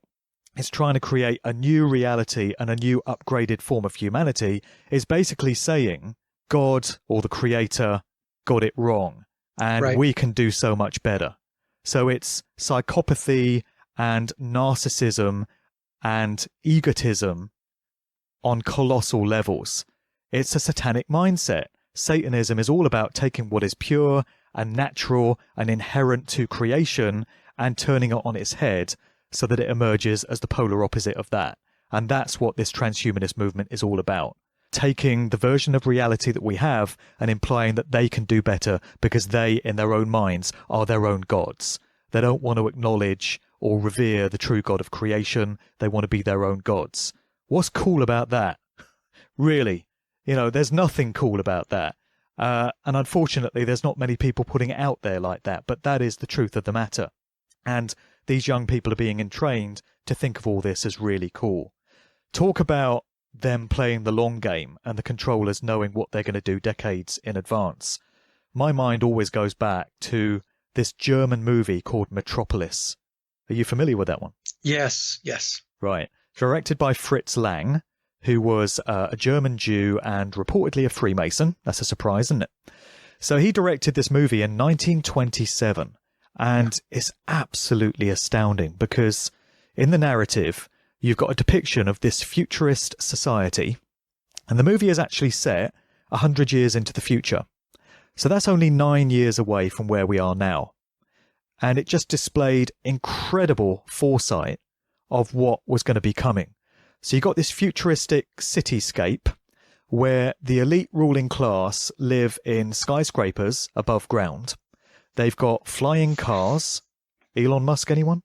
Speaker 2: is trying to create a new reality and a new upgraded form of humanity is basically saying God or the creator got it wrong, and we can do so much better. So it's psychopathy and narcissism and egotism on colossal levels. It's a satanic mindset. Satanism is all about taking what is pure and natural and inherent to creation and turning it on its head so that it emerges as the polar opposite of that. And that's what this transhumanist movement is all about. Taking the version of reality that we have and implying that they can do better because they, in their own minds, are their own gods. They don't want to acknowledge or revere the true God of creation. They want to be their own gods. What's cool about that? Really? There's nothing cool about that. And unfortunately, there's not many people putting it out there like that. But that is the truth of the matter. And these young people are being entrained to think of all this as really cool. Talk about them playing the long game and the controllers knowing what they're going to do decades in advance. My mind always goes back to this German movie called Metropolis. Are you familiar with that one?
Speaker 1: Yes.
Speaker 2: Right. Directed by Fritz Lang, who was a German Jew and reportedly a Freemason. That's a surprise, isn't it? So he directed this movie in 1927, and it's absolutely astounding because in the narrative, you've got a depiction of this futurist society, and the movie is actually set 100 years into the future. So that's only 9 years away from where we are now. And it just displayed incredible foresight of what was going to be coming. So you got this futuristic cityscape where the elite ruling class live in skyscrapers above ground. They've got flying cars. Elon Musk, anyone?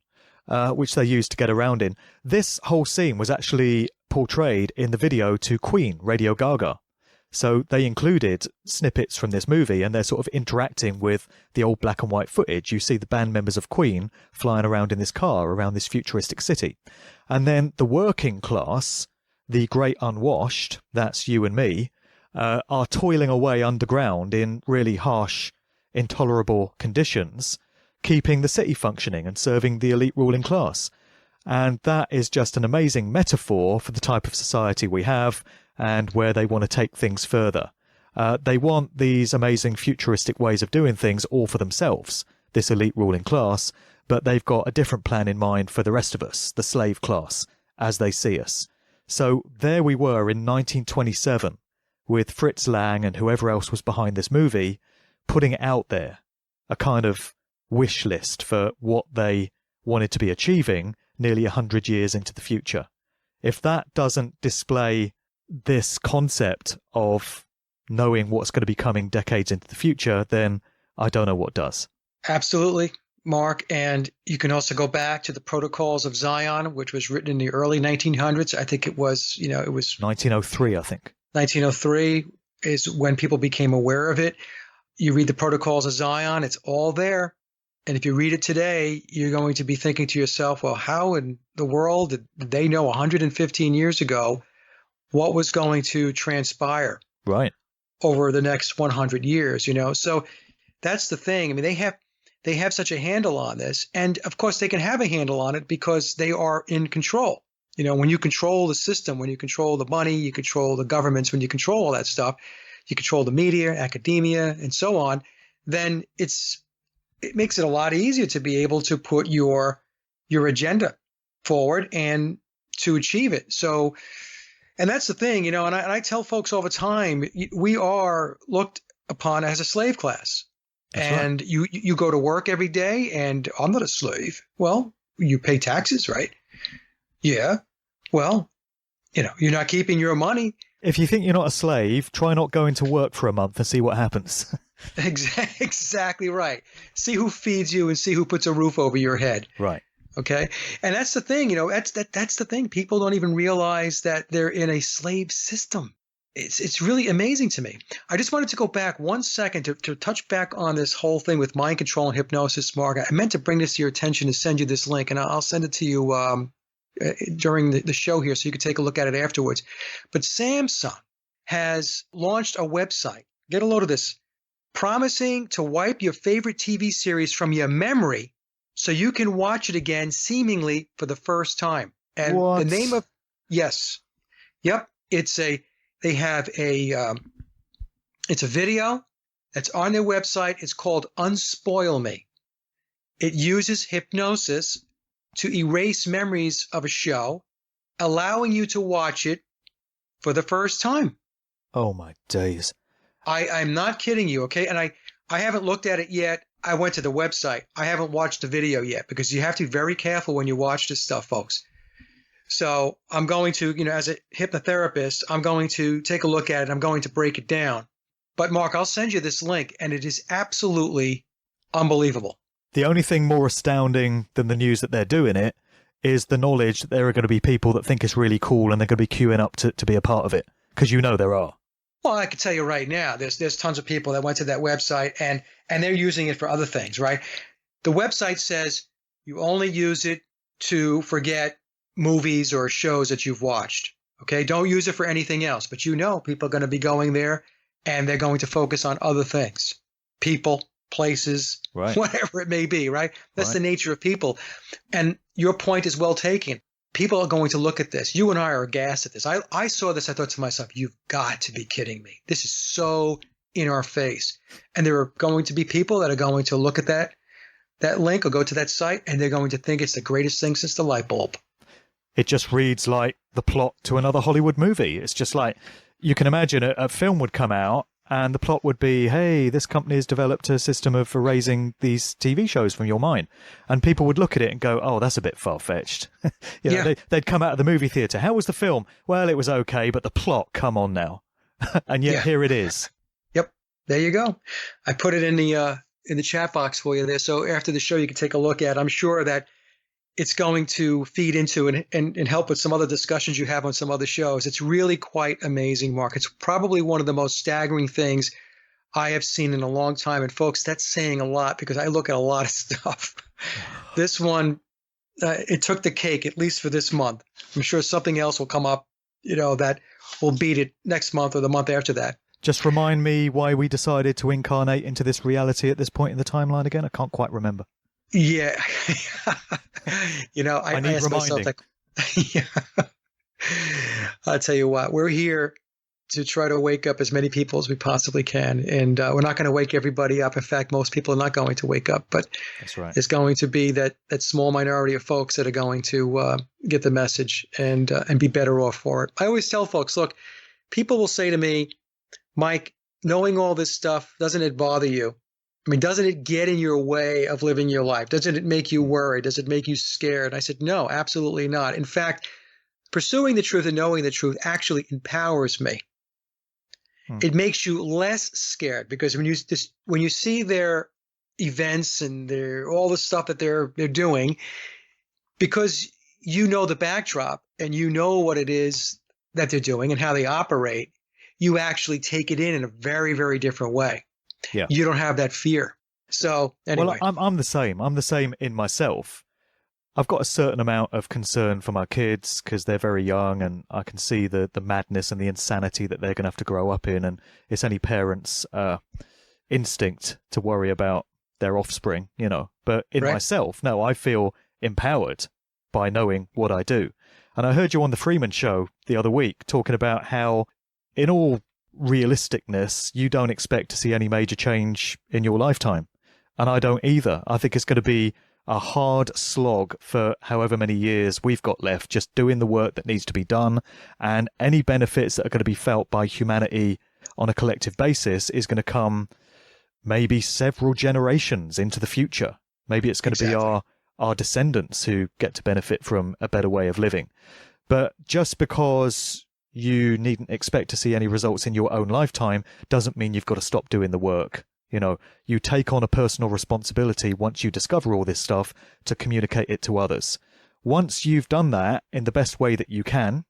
Speaker 2: Which they use to get around in. This whole scene was actually portrayed in the video to Queen, Radio Gaga. So they included snippets from this movie, and they're sort of interacting with the old black and white footage. You see the band members of Queen flying around in this car around this futuristic city. And then the working class, the great unwashed, that's you and me, are toiling away underground in really harsh, intolerable conditions, keeping the city functioning and serving the elite ruling class. And that is just an amazing metaphor for the type of society we have and where they want to take things further. They want these amazing futuristic ways of doing things all for themselves, this elite ruling class, but they've got a different plan in mind for the rest of us, the slave class, as they see us. So there we were in 1927 with Fritz Lang and whoever else was behind this movie putting it out there, a kind of wish list for what they wanted to be achieving nearly 100 years into the future. If that doesn't display this concept of knowing what's going to be coming decades into the future, then I don't know what does.
Speaker 1: Absolutely, Mark. And you can also go back to the Protocols of Zion, which was written in the early 1900s. I think it was
Speaker 2: 1903, I think.
Speaker 1: 1903 is when people became aware of it. You read the Protocols of Zion, it's all there. And if you read it today, you're going to be thinking to yourself, well, how in the world did they know 115 years ago what was going to transpire over the next 100 years, So that's the thing. I mean, they have such a handle on this. And of course, they can have a handle on it because they are in control. When you control the system, when you control the money, you control the governments, when you control all that stuff, you control the media, academia, and so on, then it makes it a lot easier to be able to put your agenda forward and to achieve it. So, and that's the thing, and I tell folks all the time, we are looked upon as a slave class. That's and right. You go to work every day, and I'm not a slave. Well, you pay taxes, right? Yeah. Well, you're not keeping your money.
Speaker 2: If you think you're not a slave, try not going to work for a month and see what happens.
Speaker 1: Exactly right. See who feeds you and see who puts a roof over your head.
Speaker 2: Right.
Speaker 1: Okay. And that's the thing, that's the thing. People don't even realize that they're in a slave system. It's really amazing to me. I just wanted to go back 1 second to touch back on this whole thing with mind control and hypnosis, Mark. I meant to bring this to your attention and send you this link, and I'll send it to you during the show here so you can take a look at it afterwards. But Samsung has launched a website. Get a load of this. Promising to wipe your favorite TV series from your memory so you can watch it again seemingly for the first time. And
Speaker 2: what?
Speaker 1: The name of, yes. Yep. It's a video that's on their website. It's called Unspoil Me. It uses hypnosis to erase memories of a show, allowing you to watch it for the first time.
Speaker 2: Oh my days.
Speaker 1: I'm not kidding you, okay? And I haven't looked at it yet. I went to the website. I haven't watched the video yet because you have to be very careful when you watch this stuff, folks. So I'm going to, as a hypnotherapist, I'm going to take a look at it. I'm going to break it down. But Mark, I'll send you this link, and it is absolutely unbelievable.
Speaker 2: The only thing more astounding than the news that they're doing it is the knowledge that there are going to be people that think it's really cool and they're going to be queuing up to be a part of it, because there are.
Speaker 1: Well, I can tell you right now, there's tons of people that went to that website and they're using it for other things, right? The website says You only use it to forget movies or shows that you've watched. Okay, don't use it for anything else. But people are going to be going there and they're going to focus on other things, people, places,
Speaker 2: Right.
Speaker 1: whatever it may be, right? That's the nature of people. And your point is well taken. People are going to look at this. You and I are aghast at this. I saw this. I thought to myself, you've got to be kidding me. This is so in our face. And there are going to be people that are going to look at that link or go to that site, and they're going to think it's the greatest thing since the light bulb.
Speaker 2: It just reads like the plot to another Hollywood movie. It's just like, you can imagine a film would come out and the plot would be, hey, this company has developed a system of erasing these TV shows from your mind. And people would look at it and go, oh, that's a bit far-fetched. They'd come out of the movie theatre. How was the film? Well, it was okay, but the plot, come on now. And yet here it is.
Speaker 1: Yep. There you go. I put it in the chat box for you there. So after the show, you can take a look at it. I'm sure that it's going to feed into and help with some other discussions you have on some other shows. It's really quite amazing, Mark. It's probably one of the most staggering things I have seen in a long time. And folks, that's saying a lot because I look at a lot of stuff. This one, it took the cake, at least for this month. I'm sure something else will come up, that will beat it next month or the month after that.
Speaker 2: Just remind me why we decided to incarnate into this reality at this point in the timeline again. I can't quite remember.
Speaker 1: Yeah.
Speaker 2: I need
Speaker 1: ask myself
Speaker 2: reminding.
Speaker 1: yeah. I'll tell you what, we're here to try to wake up as many people as we possibly can. And we're not going to wake everybody up. In fact, most people are not going to wake up. But
Speaker 2: That's right.
Speaker 1: It's going to be that small minority of folks that are going to get the message and be better off for it. I always tell folks, look, people will say to me, Mike, knowing all this stuff, doesn't it bother you? I mean, doesn't it get in your way of living your life? Doesn't it make you worried? Does it make you scared? And I said, no, absolutely not. In fact, pursuing the truth and knowing the truth actually empowers me. It makes you less scared because when you see their events and all the stuff that they're doing, because you know the backdrop and you know what it is that they're doing and how they operate, you actually take it in a very, very different way.
Speaker 2: Yeah.
Speaker 1: You don't have that fear. So anyway.
Speaker 2: Well, I'm the same. I'm the same in myself. I've got a certain amount of concern for my kids because they're very young and I can see the madness and the insanity that they're going to have to grow up in. And it's any parent's instinct to worry about their offspring, But in myself, no, I feel empowered by knowing what I do. And I heard you on the Freeman show the other week talking about how in all realisticness, you don't expect to see any major change in your lifetime. And I don't either. I think it's going to be a hard slog for however many years we've got left, just doing the work that needs to be done. And any benefits that are going to be felt by humanity on a collective basis is going to come maybe several generations into the future. Maybe it's going to be our descendants who get to benefit from a better way of living. But just because you needn't expect to see any results in your own lifetime doesn't mean you've got to stop doing the work. You take on a personal responsibility once you discover all this stuff to communicate it to others. Once you've done that in the best way that you can,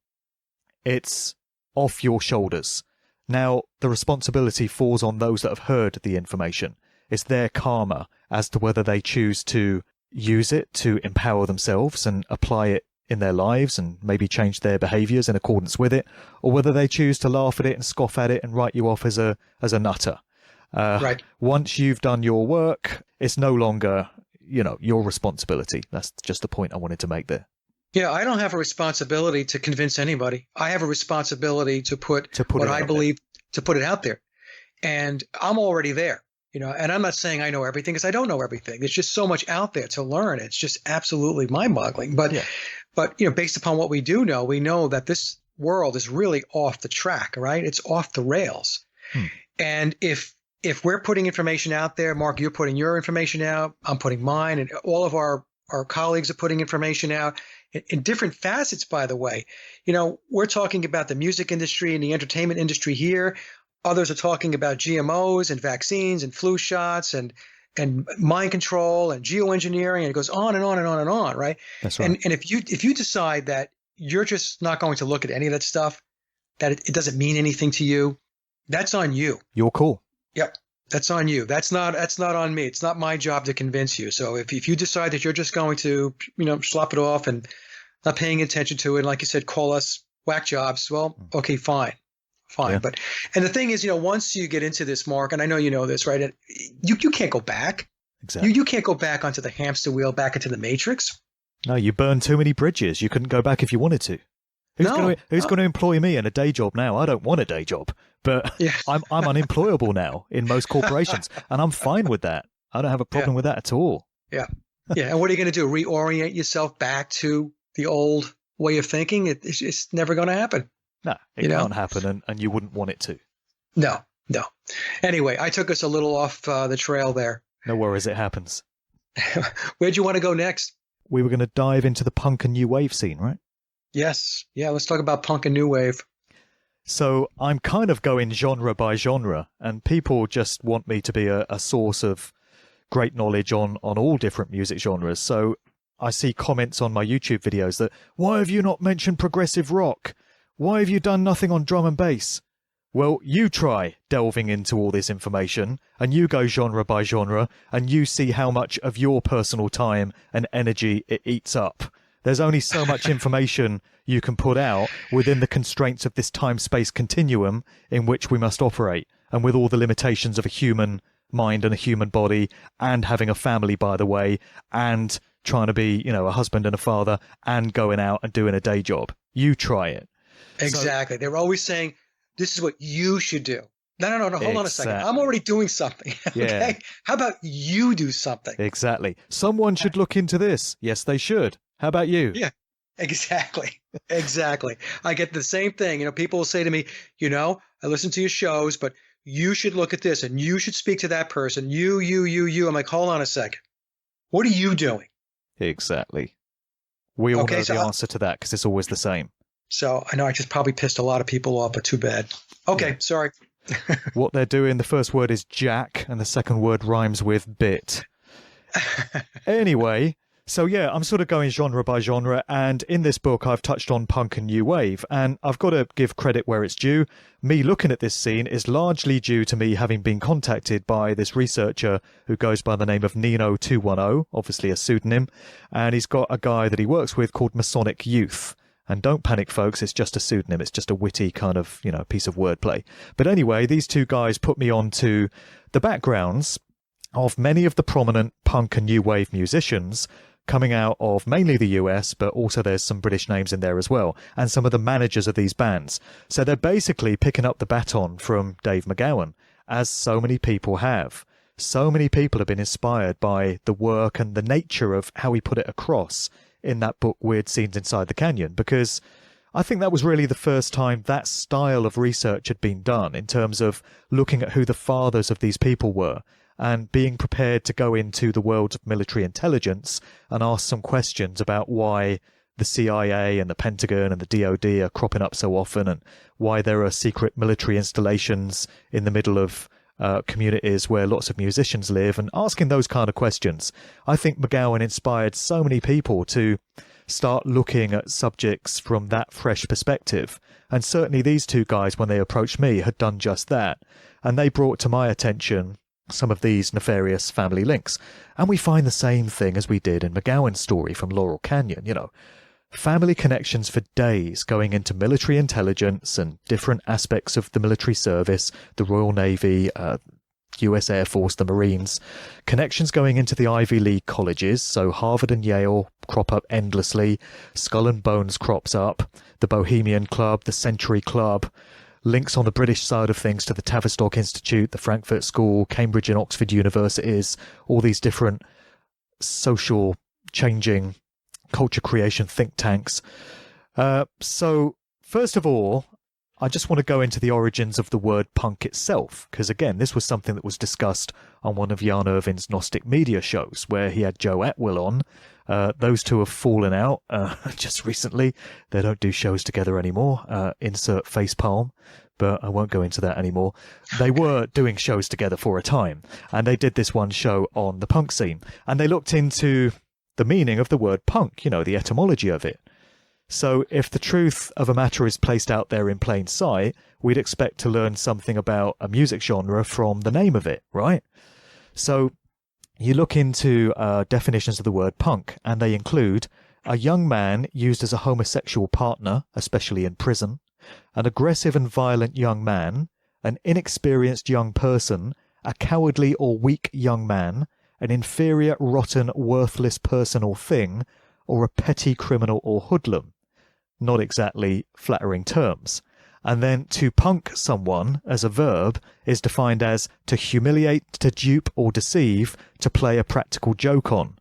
Speaker 2: it's off your shoulders. Now, the responsibility falls on those that have heard the information. It's their karma as to whether they choose to use it to empower themselves and apply it in their lives and maybe change their behaviors in accordance with it, or whether they choose to laugh at it and scoff at it and write you off as a nutter.
Speaker 1: Right.
Speaker 2: Once you've done your work, it's no longer, your responsibility. That's just the point I wanted to make there.
Speaker 1: Yeah, I don't have a responsibility to convince anybody. I have a responsibility to put what I believe, to put it out there. And I'm already there, and I'm not saying I know everything because I don't know everything. There's just so much out there to learn. It's just absolutely mind-boggling. But based upon what we do know, we know that this world is really off the track, right? It's off the rails. And if we're putting information out there, Mark, you're putting your information out, I'm putting mine, and all of our colleagues are putting information out in different facets, by the way. We're talking about the music industry and the entertainment industry here. Others are talking about GMOs and vaccines and flu shots and mind control and geoengineering, and it goes on and on and on and on, right?
Speaker 2: That's right.
Speaker 1: And if you decide that you're just not going to look at any of that stuff, that it doesn't mean anything to you, that's on you.
Speaker 2: You're cool.
Speaker 1: Yep. That's on you. That's not on me. It's not my job to convince you. So if you decide that you're just going to, slop it off and not paying attention to it, and like you said, call us whack jobs, well, okay, fine. Fine.
Speaker 2: Yeah.
Speaker 1: But, and the thing is, once you get into this, Mark, and I know you know this, right? You can't go back.
Speaker 2: Exactly.
Speaker 1: You can't go back onto the hamster wheel, back into the matrix.
Speaker 2: No, you burned too many bridges. You couldn't go back if you wanted to. Who's going to employ me in a day job now? I don't want a day job, but
Speaker 1: Yeah.
Speaker 2: I'm unemployable now in most corporations, and I'm fine with that. I don't have a problem with that at all.
Speaker 1: Yeah. Yeah. And what are you going to do? Reorient yourself back to the old way of thinking? It's never going to happen.
Speaker 2: No, it can't happen, and you wouldn't want it to.
Speaker 1: No. Anyway, I took us a little off the trail there.
Speaker 2: No worries, it happens.
Speaker 1: Where'd you want to go next?
Speaker 2: We were going to dive into the punk and new wave scene, right?
Speaker 1: Yes. Yeah, let's talk about punk and new wave.
Speaker 2: So I'm kind of going genre by genre, and people just want me to be a source of great knowledge on all different music genres. So I see comments on my YouTube videos that, why have you not mentioned progressive rock? Why have you done nothing on drum and bass? Well, you try delving into all this information, and you go genre by genre, and you see how much of your personal time and energy it eats up. There's only so much information you can put out within the constraints of this time-space continuum in which we must operate, and with all the limitations of a human mind and a human body, and having a family, by the way, and trying to be, a husband and a father, and going out and doing a day job. You try it.
Speaker 1: Exactly. They're always saying, this is what you should do. No. Hold on a second. I'm already doing something. Okay.
Speaker 2: Yeah.
Speaker 1: How about you do something?
Speaker 2: Exactly. Someone should look into this. Yes, they should. How about you?
Speaker 1: Yeah, exactly. Exactly. I get the same thing. People will say to me, I listen to your shows, but you should look at this and you should speak to that person. You. I'm like, hold on a second. What are you doing?
Speaker 2: Exactly. We all know the answer to that because it's always the same.
Speaker 1: So I know I just probably pissed a lot of people off, but too bad. Okay, yeah. Sorry.
Speaker 2: What they're doing, the first word is jack, and the second word rhymes with bit. Anyway, so yeah, I'm sort of going genre by genre, and in this book I've touched on punk and new wave, and I've got to give credit where it's due. Me looking at this scene is largely due to me having been contacted by this researcher who goes by the name of Nino210, obviously a pseudonym, and he's got a guy that he works with called Masonic Youth. And don't panic, folks, it's just a pseudonym. It's just a witty kind of, piece of wordplay. But anyway, these two guys put me on to the backgrounds of many of the prominent punk and new wave musicians coming out of mainly the US, but also there's some British names in there as well, and some of the managers of these bands. So they're basically picking up the baton from Dave McGowan, as so many people have. So many people have been inspired by the work and the nature of how he put it across in that book, Weird Scenes Inside the Canyon, because I think that was really the first time that style of research had been done in terms of looking at who the fathers of these people were and being prepared to go into the world of military intelligence and ask some questions about why the CIA and the Pentagon and the DOD are cropping up so often and why there are secret military installations in the middle of communities where lots of musicians live, and asking those kind of questions. I think McGowan inspired so many people to start looking at subjects from that fresh perspective. And certainly these two guys, when they approached me, had done just that. And they brought to my attention some of these nefarious family links. And we find the same thing as we did in McGowan's story from Laurel Canyon, family connections for days going into military intelligence and different aspects of the military service, the Royal Navy, US Air Force, the Marines, connections going into the Ivy League colleges, so Harvard and Yale crop up endlessly, Skull and Bones crops up, the Bohemian Club, the Century Club, links on the British side of things to the Tavistock Institute, the Frankfurt School, Cambridge and Oxford universities, all these different social changing culture creation think tanks. So first of all, I just want to go into the origins of the word punk itself, because again, this was something that was discussed on one of Jan Irvin's Gnostic media shows, where he had Joe Atwill on. Those two have fallen out just recently. They don't do shows together anymore. Insert facepalm, but I won't go into that anymore. They were doing shows together for a time, and they did this one show on the punk scene, and they looked into the meaning of the word punk, the etymology of it. So if the truth of a matter is placed out there in plain sight, we'd expect to learn something about a music genre from the name of it, right? So you look into definitions of the word punk, and they include a young man used as a homosexual partner, especially in prison, an aggressive and violent young man, an inexperienced young person, a cowardly or weak young man, an inferior, rotten, worthless person or thing, or a petty criminal or hoodlum. Not exactly flattering terms. And then to punk someone as a verb is defined as to humiliate, to dupe or deceive, to play a practical joke on.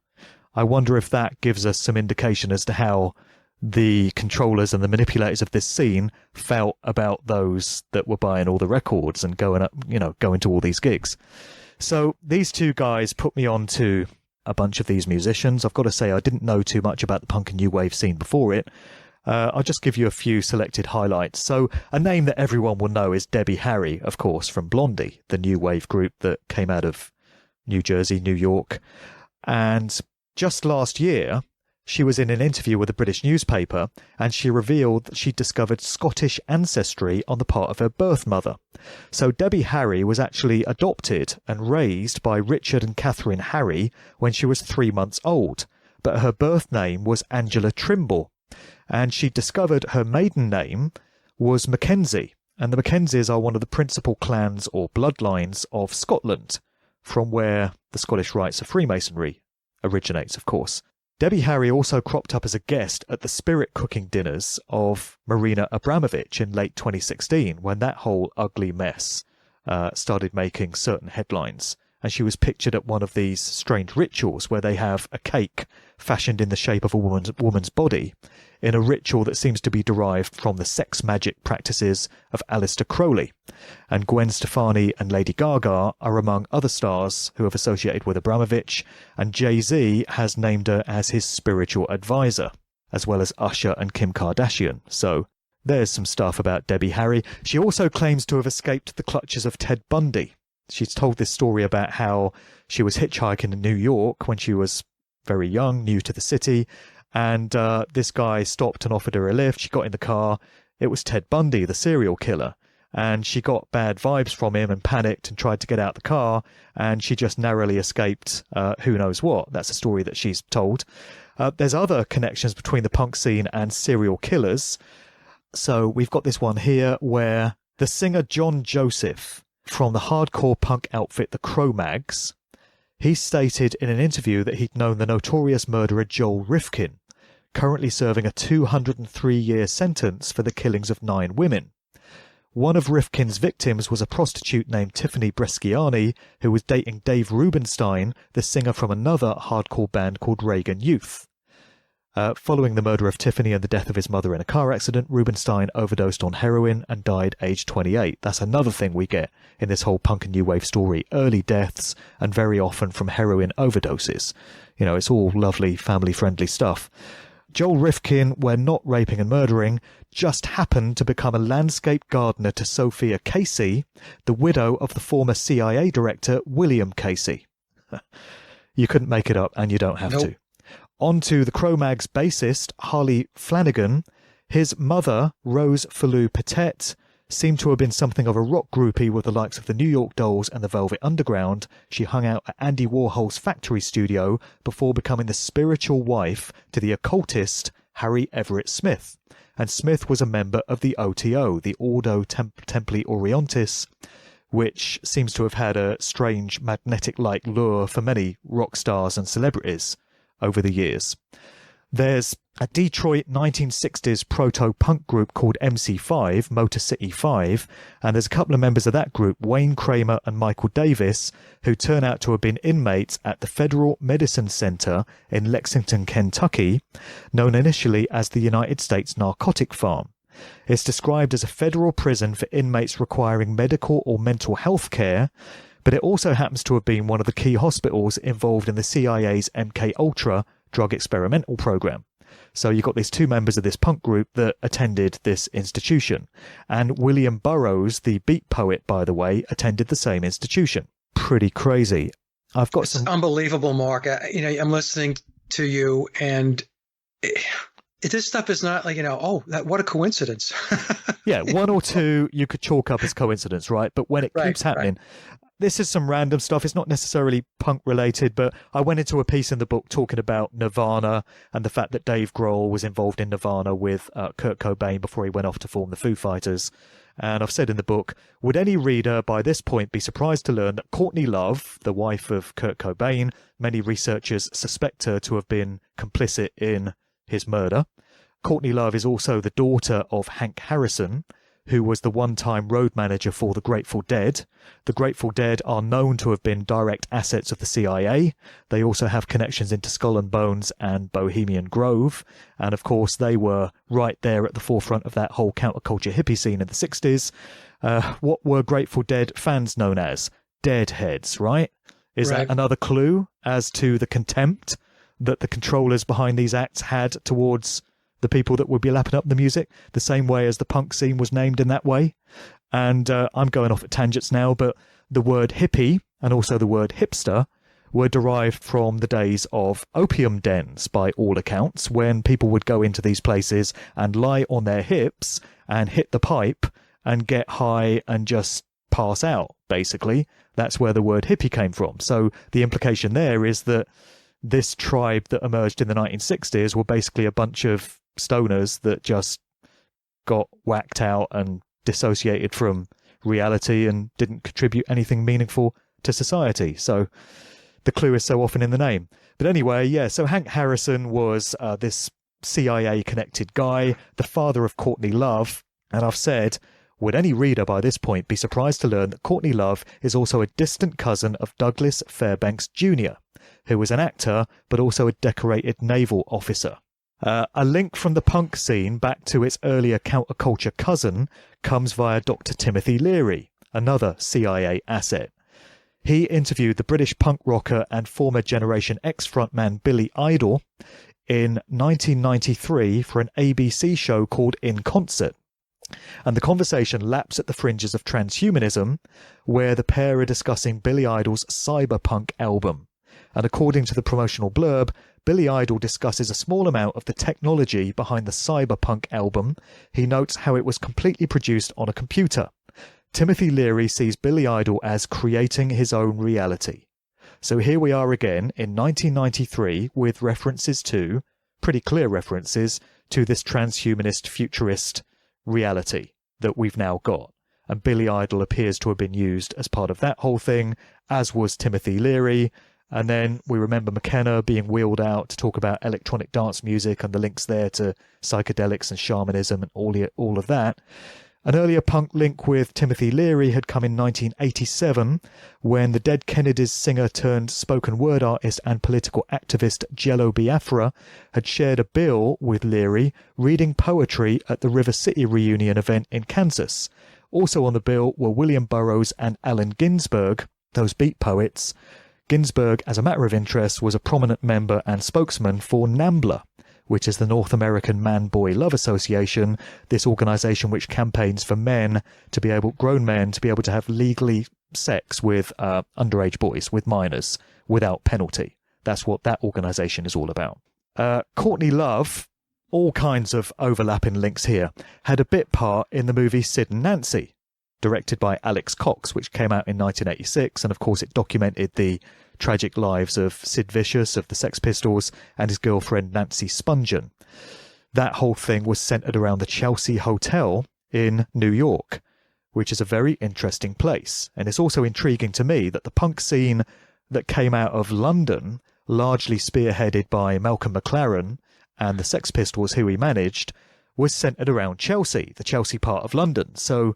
Speaker 2: I wonder if that gives us some indication as to how the controllers and the manipulators of this scene felt about those that were buying all the records and going to all these gigs. So these two guys put me on to a bunch of these musicians. I've got to say I didn't know too much about the punk and new wave scene before it. I'll just give you a few selected highlights. So a name that everyone will know is Debbie Harry, of course, from Blondie, the new wave group that came out of New Jersey, New York. And just last year, she was in an interview with a British newspaper, and she revealed that she'd discovered Scottish ancestry on the part of her birth mother. So Debbie Harry was actually adopted and raised by Richard and Catherine Harry when she was 3 months old, but her birth name was Angela Trimble. And she discovered her maiden name was Mackenzie, and the Mackenzies are one of the principal clans or bloodlines of Scotland, from where the Scottish rites of Freemasonry originates, of course. Debbie Harry also cropped up as a guest at the spirit cooking dinners of Marina Abramovich in late 2016, when that whole ugly mess started making certain headlines. And she was pictured at one of these strange rituals where they have a cake fashioned in the shape of a woman's body, in a ritual that seems to be derived from the sex magic practices of Aleister Crowley. And Gwen Stefani and Lady Gaga are among other stars who have associated with Abramovich, and Jay-Z has named her as his spiritual advisor, as well as Usher and Kim Kardashian. So there's some stuff about Debbie Harry. She also claims to have escaped the clutches of Ted Bundy. She's told this story about how she was hitchhiking in New York when she was very young, new to the city, and this guy stopped and offered her a lift. She got in the car. It was Ted Bundy, the serial killer, and she got bad vibes from him and panicked and tried to get out the car, and she just narrowly escaped who knows what. That's a story that she's told. There's other connections between the punk scene and serial killers. So we've got this one here where the singer John Joseph from the hardcore punk outfit the Cro-Mags, he stated in an interview that he'd known the notorious murderer Joel Rifkin, currently serving a 203-year sentence for the killings of 9 women. One of Rifkin's victims was a prostitute named Tiffany Bresciani, who was dating Dave Rubenstein, the singer from another hardcore band called Reagan Youth. Following the murder of Tiffany and the death of his mother in a car accident, Rubenstein overdosed on heroin and died aged 28. That's another thing we get in this whole punk and new wave story. Early deaths, and very often from heroin overdoses. You know, it's all lovely, family-friendly stuff. Joel Rifkin, when not raping and murdering, just happened to become a landscape gardener to Sophia Casey, the widow of the former CIA director William Casey. You couldn't make it up, and you don't have to. On to the Cro-Mags bassist, Harley Flanagan. His mother, Rose Falou Pettet, seemed to have been something of a rock groupie with the likes of the New York Dolls and the Velvet Underground. She hung out at Andy Warhol's factory studio before becoming the spiritual wife to the occultist Harry Everett Smith. And Smith was a member of the OTO, the Ordo Templi Orientis, which seems to have had a strange magnetic-like lure for many rock stars and celebrities over the years. There's a Detroit 1960s proto-punk group called MC5, Motor City 5, and there's a couple of members of that group, Wayne Kramer and Michael Davis, who turn out to have been inmates at the Federal Medicine Center in Lexington, Kentucky, known initially as the United States Narcotic Farm. It's described as a federal prison for inmates requiring medical or mental health care, but it also happens to have been one of the key hospitals involved in the CIA's MK-Ultra drug experimental program. So you've got these 2 members of this punk group that attended this institution. And William Burroughs, the beat poet, by the way, attended the same institution. Pretty crazy.
Speaker 1: It's unbelievable, Mark. I'm listening to you, and This stuff is not like, what a coincidence.
Speaker 2: Yeah, one or two you could chalk up as coincidence, right? But when it keeps happening, this is some random stuff. It's not necessarily punk related, but I went into a piece in the book talking about Nirvana and the fact that Dave Grohl was involved in Nirvana with Kurt Cobain before he went off to form the Foo Fighters. And I've said in the book, would any reader by this point be surprised to learn that Courtney Love, the wife of Kurt Cobain, many researchers suspect her to have been complicit in his murder. Courtney Love is also the daughter of Hank Harrison, who was the one-time road manager for the Grateful Dead. The Grateful Dead are known to have been direct assets of the CIA. They also have connections into Skull and Bones and Bohemian Grove. And of course, they were right there at the forefront of that whole counterculture hippie scene in the 60s. What were Grateful Dead fans known as? Deadheads, right? Is that another clue as to the contempt that the controllers behind these acts had towards the people that would be lapping up the music, the same way as the punk scene was named in that way? And I'm going off at tangents now, but the word hippie and also the word hipster were derived from the days of opium dens, by all accounts, when people would go into these places and lie on their hips and hit the pipe and get high and just pass out, basically. That's where the word hippie came from. So the implication there is that this tribe that emerged in the 1960s were basically a bunch of stoners that just got whacked out and dissociated from reality and didn't contribute anything meaningful to society. So the clue is so often in the name. But anyway, yeah, so Hank Harrison was this CIA-connected guy, the father of Courtney Love, and I've said, would any reader by this point be surprised to learn that Courtney Love is also a distant cousin of Douglas Fairbanks Jr., who was an actor but also a decorated naval officer? A link from the punk scene back to its earlier counterculture cousin comes via Dr. Timothy Leary, another CIA asset. He interviewed the British punk rocker and former Generation X frontman Billy Idol in 1993 for an ABC show called In Concert. And the conversation laps at the fringes of transhumanism, where the pair are discussing Billy Idol's cyberpunk album. And according to the promotional blurb, Billy Idol discusses a small amount of the technology behind the cyberpunk album. He notes how it was completely produced on a computer. Timothy Leary sees Billy Idol as creating his own reality. So here we are again in 1993 with references to, pretty clear references, to this transhumanist futurist reality that we've now got. And Billy Idol appears to have been used as part of that whole thing, as was Timothy Leary. And then we remember McKenna being wheeled out to talk about electronic dance music and the links there to psychedelics and shamanism and all of that. An earlier punk link with Timothy Leary had come in 1987 when the Dead Kennedys singer turned spoken word artist and political activist Jello Biafra had shared a bill with Leary reading poetry at the River City reunion event in Kansas. Also on the bill were William Burroughs and Allen Ginsberg, those beat poets. Ginsberg, as a matter of interest, was a prominent member and spokesman for NAMBLA, which is the North American Man-Boy Love Association, this organisation which campaigns for grown men to be able to have legally sex with underage boys, with minors, without penalty. That's what that organisation is all about. Courtney Love, all kinds of overlapping links here, had a bit part in the movie Sid and Nancy, directed by Alex Cox, which came out in 1986, and of course it documented the tragic lives of Sid Vicious of the Sex Pistols and his girlfriend Nancy Spungen. That whole thing was centered around the Chelsea Hotel in New York, which is a very interesting place. And it's also intriguing to me that the punk scene that came out of London, largely spearheaded by Malcolm McLaren and the Sex Pistols, who he managed, was centered around Chelsea, the Chelsea part of London. So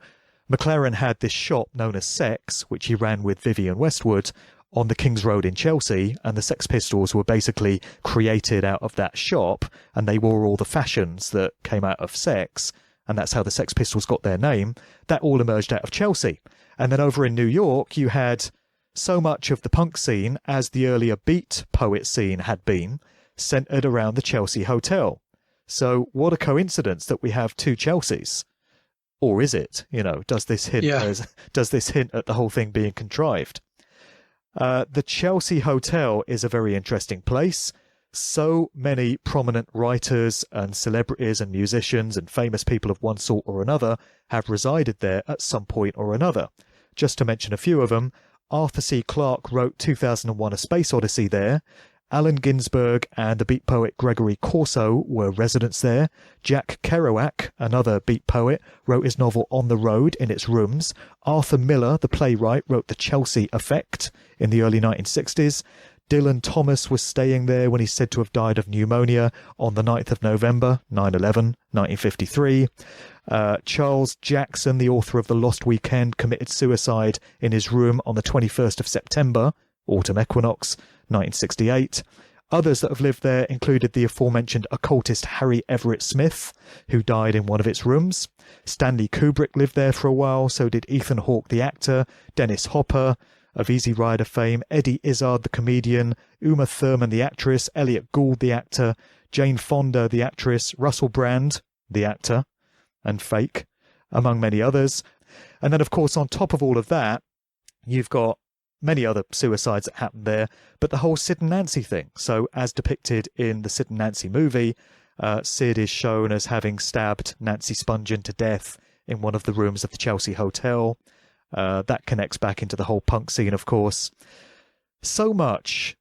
Speaker 2: McLaren had this shop known as Sex, which he ran with Vivienne Westwood, on the King's Road in Chelsea, and the Sex Pistols were basically created out of that shop, and they wore all the fashions that came out of Sex, and that's how the Sex Pistols got their name. That all emerged out of Chelsea. And then over in New York, you had so much of the punk scene, as the earlier beat poet scene had been, centered around the Chelsea Hotel. So what a coincidence that we have two Chelseas. Or is it? Does this hint at the whole thing being contrived? The Chelsea Hotel is a very interesting place. So many prominent writers and celebrities and musicians and famous people of one sort or another have resided there at some point or another. Just to mention a few of them, Arthur C. Clarke wrote 2001: A Space Odyssey there. Allen Ginsberg and the beat poet Gregory Corso were residents there. Jack Kerouac, another beat poet, wrote his novel On the Road in its rooms. Arthur Miller, the playwright, wrote The Chelsea Effect in the early 1960s. Dylan Thomas was staying there when he's said to have died of pneumonia on the 9th of November, 9/11, 1953. Charles Jackson, the author of The Lost Weekend, committed suicide in his room on the 21st of September, autumn equinox, 1968. Others that have lived there included the aforementioned occultist Harry Everett Smith, who died in one of its rooms. Stanley Kubrick lived there for a while, so did Ethan Hawke the actor, Dennis Hopper of Easy Rider fame, Eddie Izzard the comedian, Uma Thurman the actress, Elliot Gould the actor, Jane Fonda the actress, Russell Brand the actor and fake, among many others. And then, of course, on top of all of that, you've got many other suicides that happened there, but the whole Sid and Nancy thing. So as depicted in the Sid and Nancy movie, Sid is shown as having stabbed Nancy Spungen to death in one of the rooms of the Chelsea Hotel. That connects back into the whole punk scene, of course. So much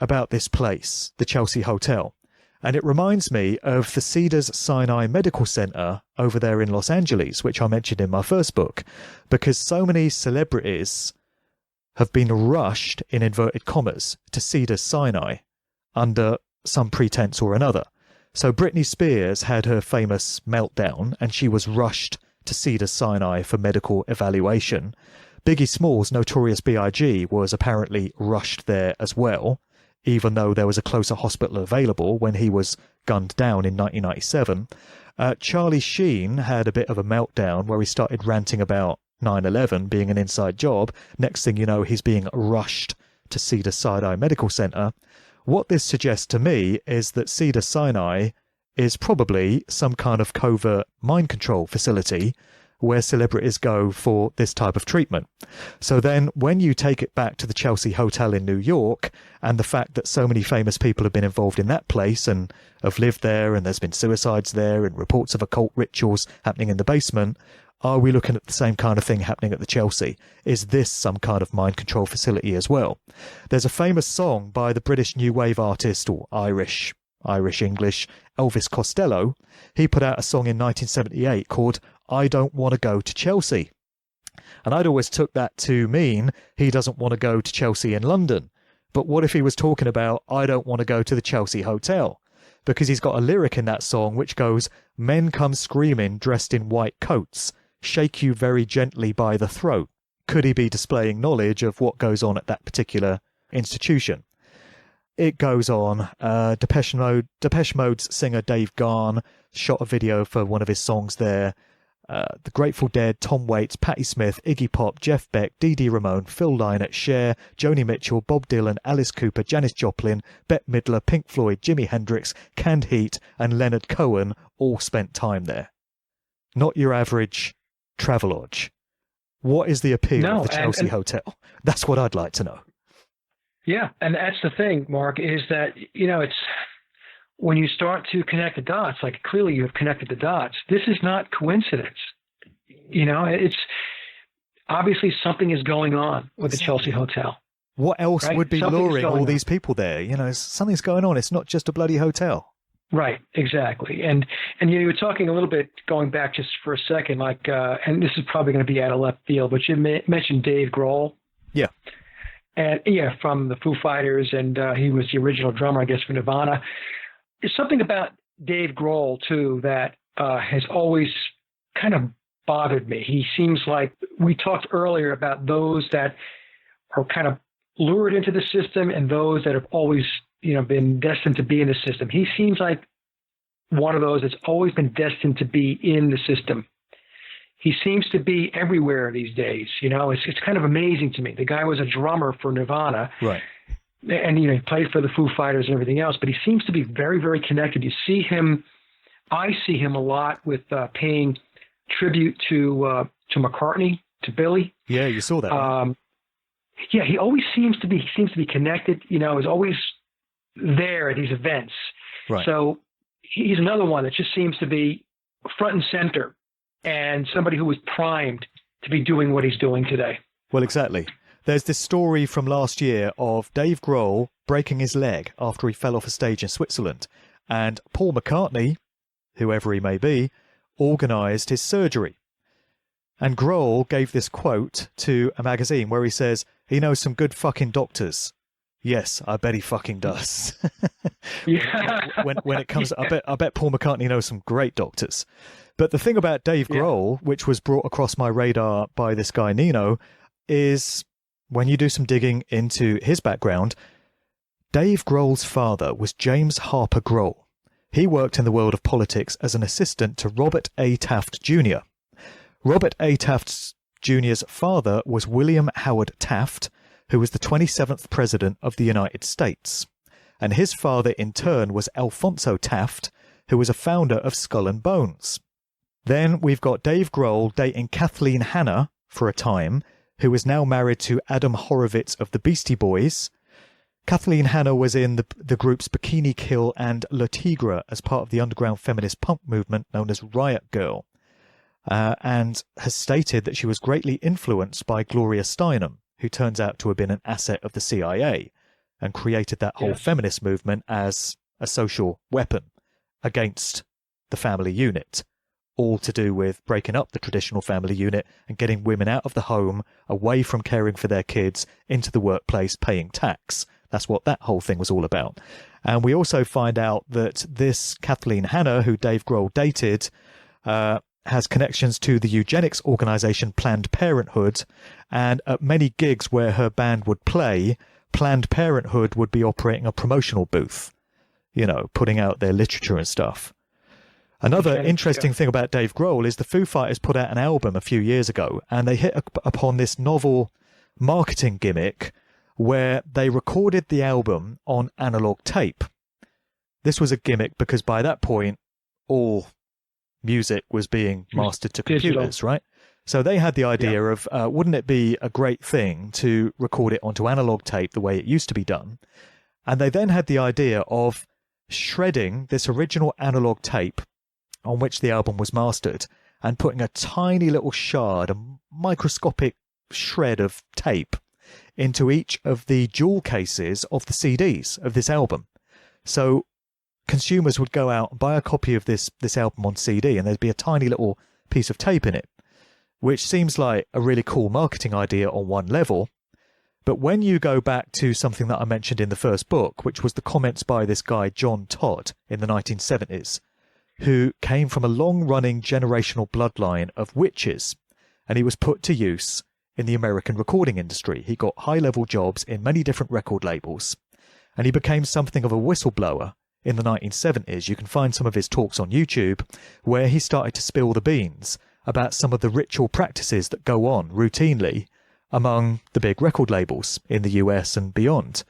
Speaker 2: about this place, the Chelsea Hotel. And it reminds me of the Cedars-Sinai Medical Center over there in Los Angeles, which I mentioned in my first book, because so many celebrities have been rushed, in inverted commas, to Cedars-Sinai under some pretense or another. So Britney Spears had her famous meltdown, and she was rushed to Cedars-Sinai for medical evaluation. Biggie Smalls' Notorious B.I.G. was apparently rushed there as well, even though there was a closer hospital available when he was gunned down in 1997. Charlie Sheen had a bit of a meltdown where he started ranting about 9/11 being an inside job. Next thing you know, he's being rushed to Cedars-Sinai Medical Center. What this suggests to me is that Cedars-Sinai is probably some kind of covert mind control facility where celebrities go for this type of treatment. So then when you take it back to the Chelsea Hotel in New York and the fact that so many famous people have been involved in that place and have lived there, and there's been suicides there and reports of occult rituals happening in the basement, are we looking at the same kind of thing happening at the Chelsea? Is this some kind of mind control facility as well? There's a famous song by the British New Wave artist, or Irish-English, Elvis Costello. He put out a song in 1978 called I Don't Want to Go to Chelsea. And I'd always took that to mean he doesn't want to go to Chelsea in London. But what if he was talking about I don't want to go to the Chelsea Hotel? Because he's got a lyric in that song which goes, men come screaming dressed in white coats, shake you very gently by the throat. Could he be displaying knowledge of what goes on at that particular institution? It goes on. Depeche Mode's singer Dave Garn shot a video for one of his songs there. The Grateful Dead, Tom Waits, Patti Smith, Iggy Pop, Jeff Beck, Dee Dee Ramone, Phil Lynott, Cher, Joni Mitchell, Bob Dylan, Alice Cooper, Janis Joplin, Bette Midler, Pink Floyd, Jimi Hendrix, Canned Heat, and Leonard Cohen all spent time there. Not your average Travelodge. What is the appeal of the Chelsea Hotel? That's what I'd like to know.
Speaker 1: Yeah, and that's the thing, Mark, is that, it's when you start to connect the dots, like clearly you have connected the dots, this is not coincidence. It's obviously something is going on with the Chelsea Hotel.
Speaker 2: What else would be luring all these people there? Something's going on. It's not just a bloody hotel.
Speaker 1: Right, exactly. And you were talking a little bit, going back just for a second, like, and this is probably going to be out of left field, but you mentioned Dave Grohl.
Speaker 2: Yeah.
Speaker 1: And from the Foo Fighters, and he was the original drummer, I guess, for Nirvana. There's something about Dave Grohl, too, that has always kind of bothered me. He seems like, we talked earlier about those that are kind of lured into the system and those that have always, been destined to be in the system. He seems like one of those that's always been destined to be in the system. He seems to be everywhere these days. It's kind of amazing to me. The guy was a drummer for Nirvana.
Speaker 2: Right.
Speaker 1: And, he played for the Foo Fighters and everything else, but he seems to be very, very connected. I see him a lot with paying tribute to McCartney, to Billy.
Speaker 2: Yeah, you saw that.
Speaker 1: Right? Yeah, he always seems to be connected. Is always there at these events.
Speaker 2: Right.
Speaker 1: So he's another one that just seems to be front and center, and somebody who was primed to be doing what he's doing today.
Speaker 2: Well, exactly. There's this story from last year of Dave Grohl breaking his leg after he fell off a stage in Switzerland, and Paul McCartney, whoever he may be, organised his surgery. And Grohl gave this quote to a magazine where he says, he knows some good fucking doctors. Yes, I bet he fucking does. when it comes, I bet Paul McCartney knows some great doctors. But the thing about Dave Grohl, which was brought across my radar by this guy Nino, is when you do some digging into his background, Dave Grohl's father was James Harper Grohl. He worked in the world of politics as an assistant to Robert A. Taft Jr. Robert A. Taft Jr.'s father was William Howard Taft, who was the 27th President of the United States. And his father, in turn, was Alphonso Taft, who was a founder of Skull and Bones. Then we've got Dave Grohl dating Kathleen Hanna for a time, who is now married to Adam Horovitz of the Beastie Boys. Kathleen Hanna was in the groups Bikini Kill and Le Tigre as part of the underground feminist punk movement known as Riot Girl, and has stated that she was greatly influenced by Gloria Steinem, who turns out to have been an asset of the CIA and created that whole feminist movement as a social weapon against the family unit, all to do with breaking up the traditional family unit and getting women out of the home, away from caring for their kids, into the workplace, paying tax. That's what that whole thing was all about. And we also find out that this Kathleen Hanna, who Dave Grohl dated, has connections to the eugenics organization Planned Parenthood, and at many gigs where her band would play, Planned Parenthood would be operating a promotional booth, you know, putting out their literature and stuff. Another interesting thing about Dave Grohl is the Foo Fighters put out an album a few years ago, and they hit upon this novel marketing gimmick where they recorded the album on analog tape. This was a gimmick because by that point, all music was being mastered to computers, right? So they had the idea of, wouldn't it be a great thing to record it onto analog tape the way it used to be done? And they then had the idea of shredding this original analog tape on which the album was mastered and putting a tiny little shard, a microscopic shred of tape into each of the jewel cases of the CDs of this album. So consumers would go out and buy a copy of this album on CD, and there'd be a tiny little piece of tape in it, which seems like a really cool marketing idea on one level. But when you go back to something that I mentioned in the first book, which was the comments by this guy John Todd in the 1970s, who came from a long-running generational bloodline of witches, and he was put to use in the American recording industry. He got high-level jobs in many different record labels, and he became something of a whistleblower in the 1970s. You can find some of his talks on YouTube where he started to spill the beans about some of the ritual practices that go on routinely among the big record labels in the US and beyond.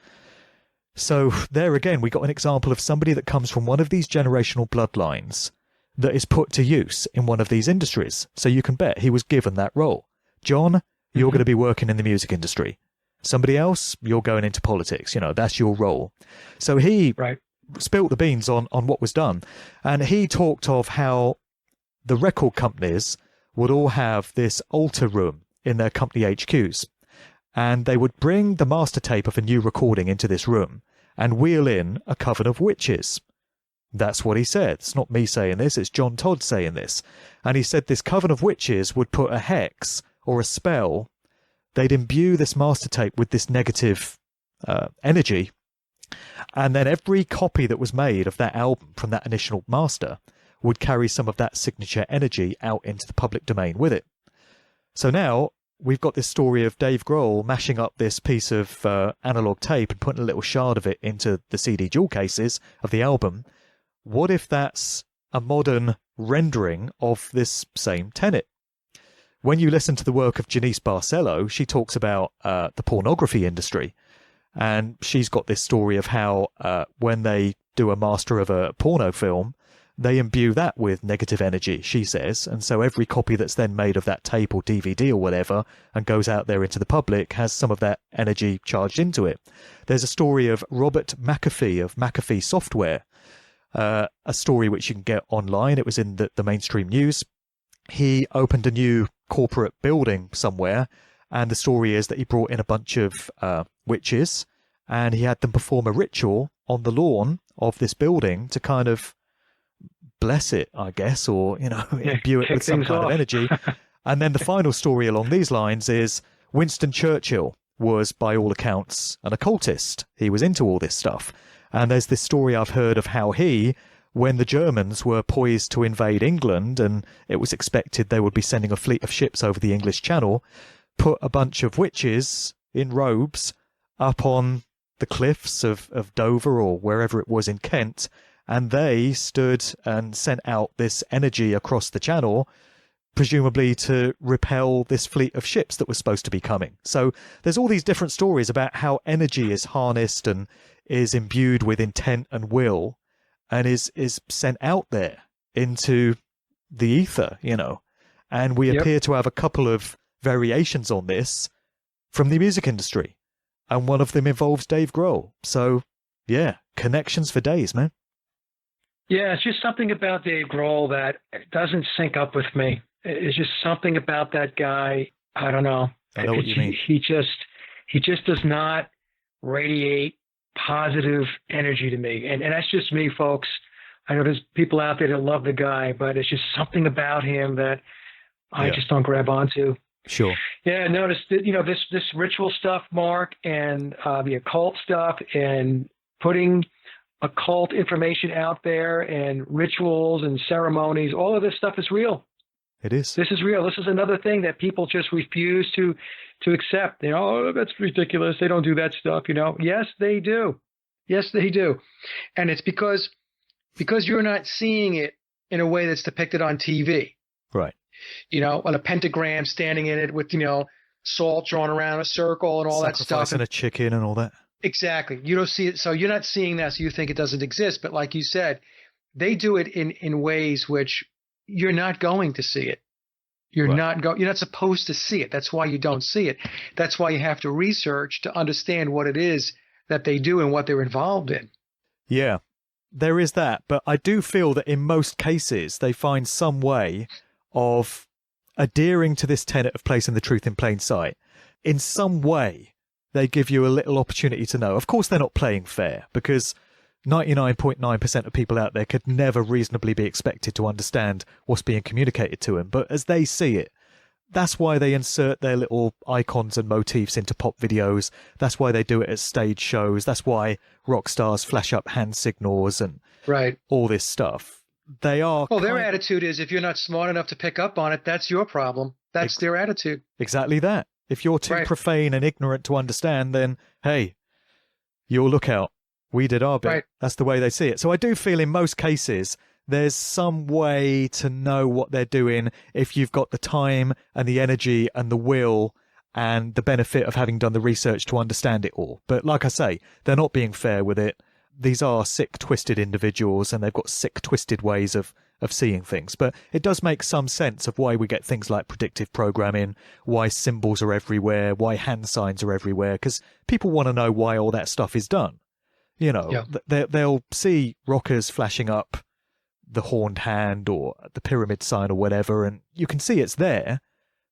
Speaker 2: So there again, we got an example of somebody that comes from one of these generational bloodlines that is put to use in one of these industries. So you can bet he was given that role. John, you're going to be working in the music industry. Somebody else, you're going into politics. You know, that's your role. So he spilt the beans on what was done. And he talked of how the record companies would all have this altar room in their company HQs. And they would bring the master tape of a new recording into this room and wheel in a coven of witches. That's what he said. It's not me saying this, it's John Todd saying this. And he said this coven of witches would put a hex or a spell. They'd imbue this master tape with this negative energy. And then every copy that was made of that album from that initial master would carry some of that signature energy out into the public domain with it. So now we've got this story of Dave Grohl mashing up this piece of analog tape and putting a little shard of it into the CD jewel cases of the album. What if that's a modern rendering of this same tenet? When you listen to the work of Janice Barcelo, she talks about the pornography industry. And she's got this story of how when they do a master of a porno film, they imbue that with negative energy, she says. And so every copy that's then made of that tape or DVD or whatever and goes out there into the public has some of that energy charged into it. There's a story of Robert McAfee of McAfee Software, a story which you can get online. It was in the mainstream news. He opened a new corporate building somewhere, and the story is that he brought in a bunch of witches, and he had them perform a ritual on the lawn of this building to kind of bless it, I guess, or, imbue it with some kind of energy. And then the final story along these lines is Winston Churchill was, by all accounts, an occultist. He was into all this stuff. And there's this story I've heard of how he, when the Germans were poised to invade England and it was expected they would be sending a fleet of ships over the English Channel, put a bunch of witches in robes up on the cliffs of Dover or wherever it was in Kent, and they stood and sent out this energy across the channel, presumably to repel this fleet of ships that was supposed to be coming. So there's all these different stories about how energy is harnessed and is imbued with intent and will and is sent out there into the ether, And we appear to have a couple of variations on this from the music industry. And one of them involves Dave Grohl. So, yeah, connections for days, man.
Speaker 1: Yeah, it's just something about Dave Grohl that doesn't sync up with me. It's just something about that guy. I don't know.
Speaker 2: I know what you mean.
Speaker 1: He just does not radiate positive energy to me. And that's just me, folks. I know there's people out there that love the guy, but it's just something about him that I just don't grab onto.
Speaker 2: Sure.
Speaker 1: Yeah, notice that, this ritual stuff, Mark, and the occult stuff, and putting occult information out there, and rituals and ceremonies. All of this stuff is real.
Speaker 2: It is.
Speaker 1: This is real. This is another thing that people just refuse to accept. Oh, that's ridiculous. They don't do that stuff. Yes, they do. Yes, they do. And it's because you're not seeing it in a way that's depicted on TV.
Speaker 2: Right.
Speaker 1: On a pentagram, standing in it with, salt drawn around a circle and all that stuff.
Speaker 2: Sacrificing a chicken and all that.
Speaker 1: Exactly. You don't see it. So you're not seeing that. So you think it doesn't exist. But like you said, they do it in ways which you're not going to see it. You're not supposed to see it. That's why you don't see it. That's why you have to research to understand what it is that they do and what they're involved in.
Speaker 2: Yeah, there is that. But I do feel that in most cases, they find some way of adhering to this tenet of placing the truth in plain sight. In some way, they give you a little opportunity to know. Of course, they're not playing fair, because 99.9% of people out there could never reasonably be expected to understand what's being communicated to them. But as they see it, that's why they insert their little icons and motifs into pop videos. That's why they do it at stage shows. That's why rock stars flash up hand signals and all this stuff. They are.
Speaker 1: Well, their attitude is, if you're not smart enough to pick up on it, that's your problem. That's their attitude.
Speaker 2: Exactly that. If you're too profane and ignorant to understand, then, hey, you'll look out. We did our bit. Right. That's the way they see it. So I do feel in most cases, there's some way to know what they're doing if you've got the time and the energy and the will and the benefit of having done the research to understand it all. But like I say, they're not being fair with it. These are sick, twisted individuals, and they've got sick, twisted ways of seeing things. But it does make some sense of why we get things like predictive programming, why symbols are everywhere, why hand signs are everywhere, because people want to know why all that stuff is done. They'll see rockers flashing up the horned hand or the pyramid sign or whatever, and you can see it's there,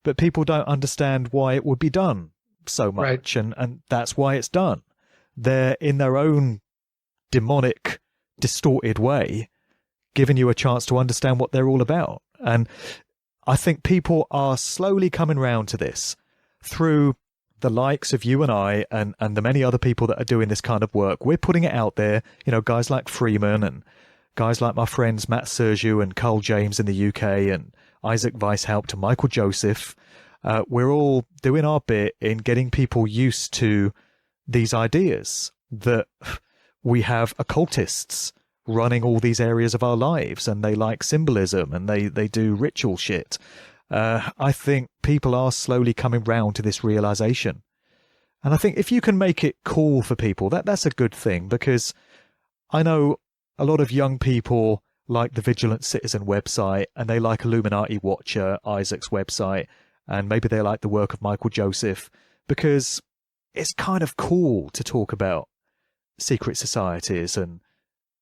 Speaker 2: but people don't understand why it would be done so much, and that's why it's done. They're in their own demonic, distorted way, giving you a chance to understand what they're all about. And I think people are slowly coming round to this through the likes of you and I and the many other people that are doing this kind of work. We're putting it out there, guys like Freeman and guys like my friends Matt Sergiu and Carl James in the UK and Isaac Weishaupt and Michael Joseph. We're all doing our bit in getting people used to these ideas that we have occultists running all these areas of our lives, and they like symbolism and they do ritual shit. I think people are slowly coming round to this realization. And I think if you can make it cool for people, that's a good thing, because I know a lot of young people like the Vigilant Citizen website, and they like Illuminati Watcher, Isaac's website, and maybe they like the work of Michael Joseph, because it's kind of cool to talk about secret societies and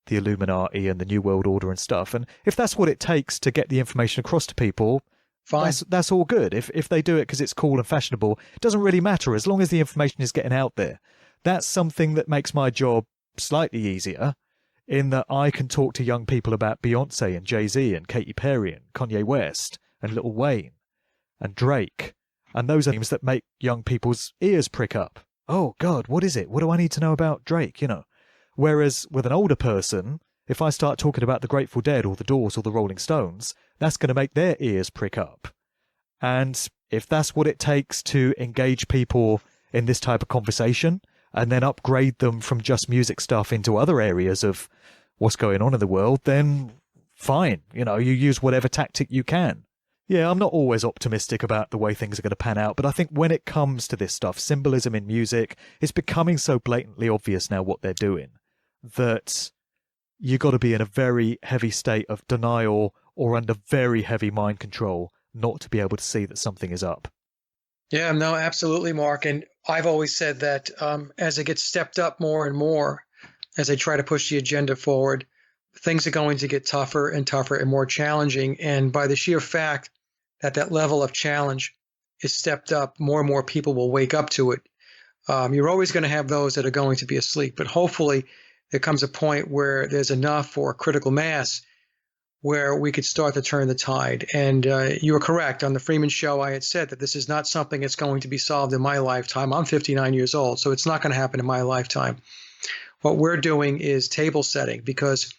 Speaker 2: the Illuminati and the New World Order and stuff. And if that's what it takes to get the information across to people,
Speaker 1: Fine.
Speaker 2: That's all good. If they do it because it's cool and fashionable, it doesn't really matter as long as the information is getting out there. That's something that makes my job slightly easier, in that I can talk to young people about Beyonce and Jay-Z and Katy Perry and Kanye West and Lil Wayne and Drake. And those are things that make young people's ears prick up. Oh, God, what is it? What do I need to know about Drake, Whereas with an older person, if I start talking about the Grateful Dead or the Doors or the Rolling Stones, that's going to make their ears prick up. And if that's what it takes to engage people in this type of conversation and then upgrade them from just music stuff into other areas of what's going on in the world, then fine. You use whatever tactic you can. Yeah, I'm not always optimistic about the way things are going to pan out, but I think when it comes to this stuff, symbolism in music, it's becoming so blatantly obvious now what they're doing that you got to be in a very heavy state of denial or under very heavy mind control not to be able to see that something is up.
Speaker 1: Yeah, no, absolutely, Mark. And I've always said that as it gets stepped up more and more, as they try to push the agenda forward, things are going to get tougher and tougher and more challenging. And by the sheer fact that that level of challenge is stepped up, more and more people will wake up to it. You're always going to have those that are going to be asleep, but hopefully there comes a point where there's enough for a critical mass where we could start to turn the tide. And you were correct. On the Freeman Show, I had said that this is not something that's going to be solved in my lifetime. I'm 59 years old, so it's not going to happen in my lifetime. What we're doing is table setting, because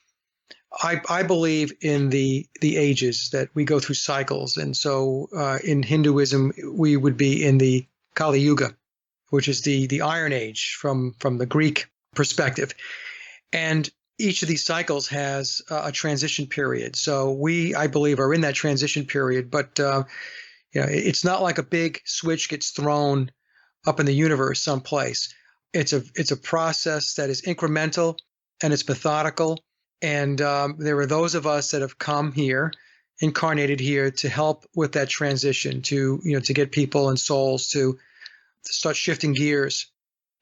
Speaker 1: I believe in the ages, that we go through cycles. And so in Hinduism, we would be in the Kali Yuga, which is the Iron Age from the Greek perspective. And each of these cycles has a transition period. So we, I believe, are in that transition period. But it's not like a big switch gets thrown up in the universe someplace. It's a process that is incremental and it's methodical. And there are those of us that have come here, incarnated here, to help with that transition, to get people and souls to start shifting gears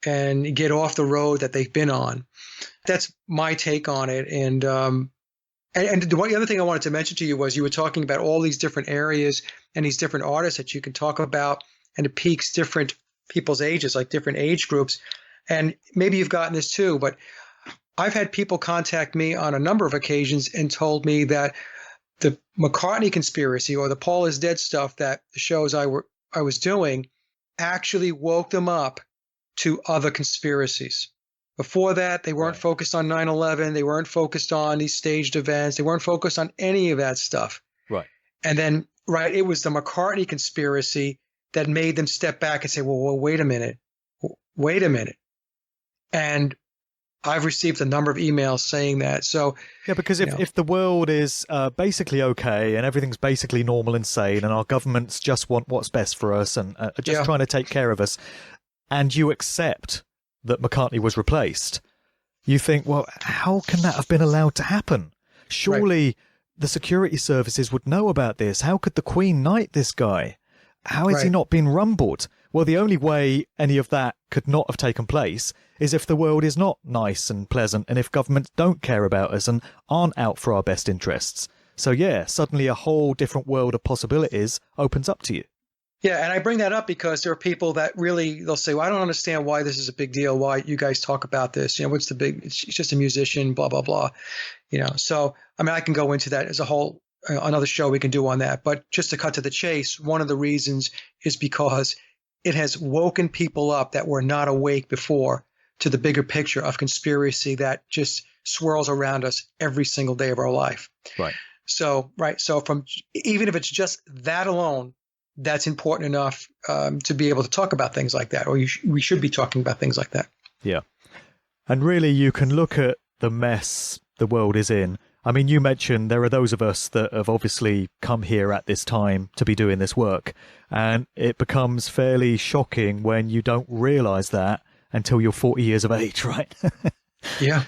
Speaker 1: and get off the road that they've been on. That's my take on it. And the other thing I wanted to mention to you was, you were talking about all these different areas and these different artists that you can talk about, and it peaks different people's ages, like different age groups. And maybe you've gotten this too, but I've had people contact me on a number of occasions and told me that the McCartney conspiracy or the Paul is Dead stuff, that the shows I was doing, actually woke them up to other conspiracies. Before that, they weren't focused on 9/11. They weren't focused on these staged events. They weren't focused on any of that stuff.
Speaker 2: Right.
Speaker 1: And then, it was the McCartney conspiracy that made them step back and say, well, wait a minute. And I've received a number of emails saying that. So
Speaker 2: yeah, because if the world is basically okay and everything's basically normal and sane, and our governments just want what's best for us and are just trying to take care of us, and you accept that McCartney was replaced, you think, well, how can that have been allowed to happen? Surely the security services would know about this. How could the Queen knight this guy? How has he not been rumbled? Well, the only way any of that could not have taken place is if the world is not nice and pleasant, and if governments don't care about us and aren't out for our best interests. So yeah, suddenly a whole different world of possibilities opens up to you.
Speaker 1: Yeah, and I bring that up because there are people that really, they'll say, well, I don't understand why this is a big deal, why you guys talk about this. What's the big, it's just a musician, blah, blah, blah. So, I can go into that as a whole, another show we can do on that. But just to cut to the chase, one of the reasons is because it has woken people up that were not awake before to the bigger picture of conspiracy that just swirls around us every single day of our life.
Speaker 2: Right.
Speaker 1: So from, even if it's just that alone, that's important enough to be able to talk about things like that, or we should be talking about things like that.
Speaker 2: Yeah. And really, you can look at the mess the world is in. You mentioned there are those of us that have obviously come here at this time to be doing this work, and it becomes fairly shocking when you don't realize that until you're 40 years of age, right?
Speaker 1: Yeah.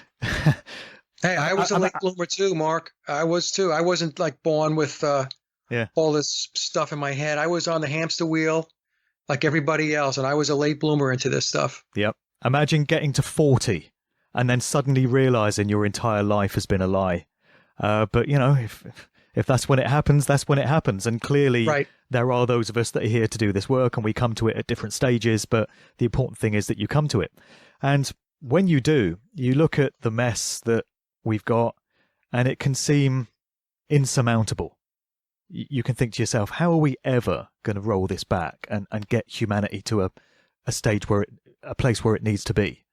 Speaker 1: Hey, I was a late bloomer too, Mark. I was too. I wasn't like born with
Speaker 2: Yeah.
Speaker 1: all this stuff in my head. I was on the hamster wheel like everybody else, and I was a late bloomer into this stuff.
Speaker 2: Yep. Imagine getting to 40 and then suddenly realizing your entire life has been a lie. But if that's when it happens, that's when it happens. And clearly,
Speaker 1: Right.
Speaker 2: there are those of us that are here to do this work, and we come to it at different stages. But the important thing is that you come to it. And when you do, you look at the mess that we've got, and it can seem insurmountable. You can think to yourself, how are we ever going to roll this back and get humanity to a stage a place where it needs to be?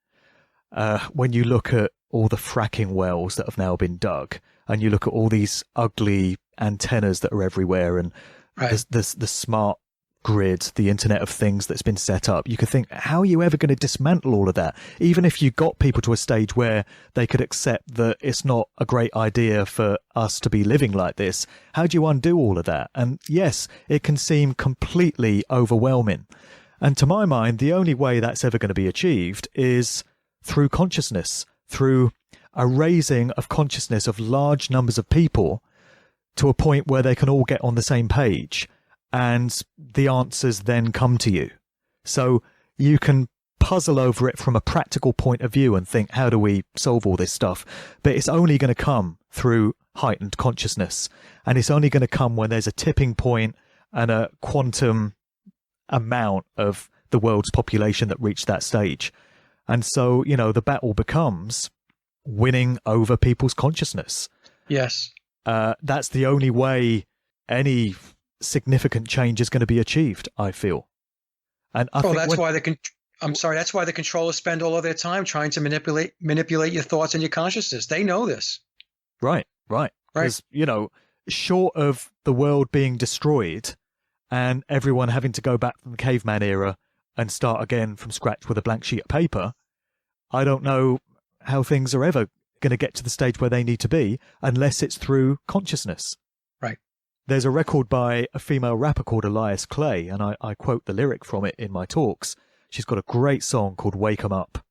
Speaker 2: When you look at all the fracking wells that have now been dug, and you look at all these ugly antennas that are everywhere, and
Speaker 1: Right.
Speaker 2: the smart grid, the Internet of Things that's been set up, you could think, how are you ever going to dismantle all of that? Even if you got people to a stage where they could accept that it's not a great idea for us to be living like this, how do you undo all of that? And yes, it can seem completely overwhelming. And to my mind, the only way that's ever going to be achieved is through consciousness, through a raising of consciousness of large numbers of people to a point where they can all get on the same page, and the answers then come to you. So you can puzzle over it from a practical point of view and think, how do we solve all this stuff? But it's only going to come through heightened consciousness. And it's only going to come when there's a tipping point and a quantum amount of the world's population that reached that stage. And so, the battle becomes winning over people's consciousness.
Speaker 1: Yes.
Speaker 2: That's the only way any significant change is going to be achieved, I feel. And I think
Speaker 1: that's why that's why the controllers spend all of their time trying to manipulate your thoughts and your consciousness. They know this.
Speaker 2: Right. Because, short of the world being destroyed and everyone having to go back from the caveman era and start again from scratch with a blank sheet of paper, I don't know how things are ever going to get to the stage where they need to be unless it's through consciousness.
Speaker 1: Right.
Speaker 2: There's a record by a female rapper called Elias Clay, and I quote the lyric from it in my talks. She's got a great song called Wake 'Em Up,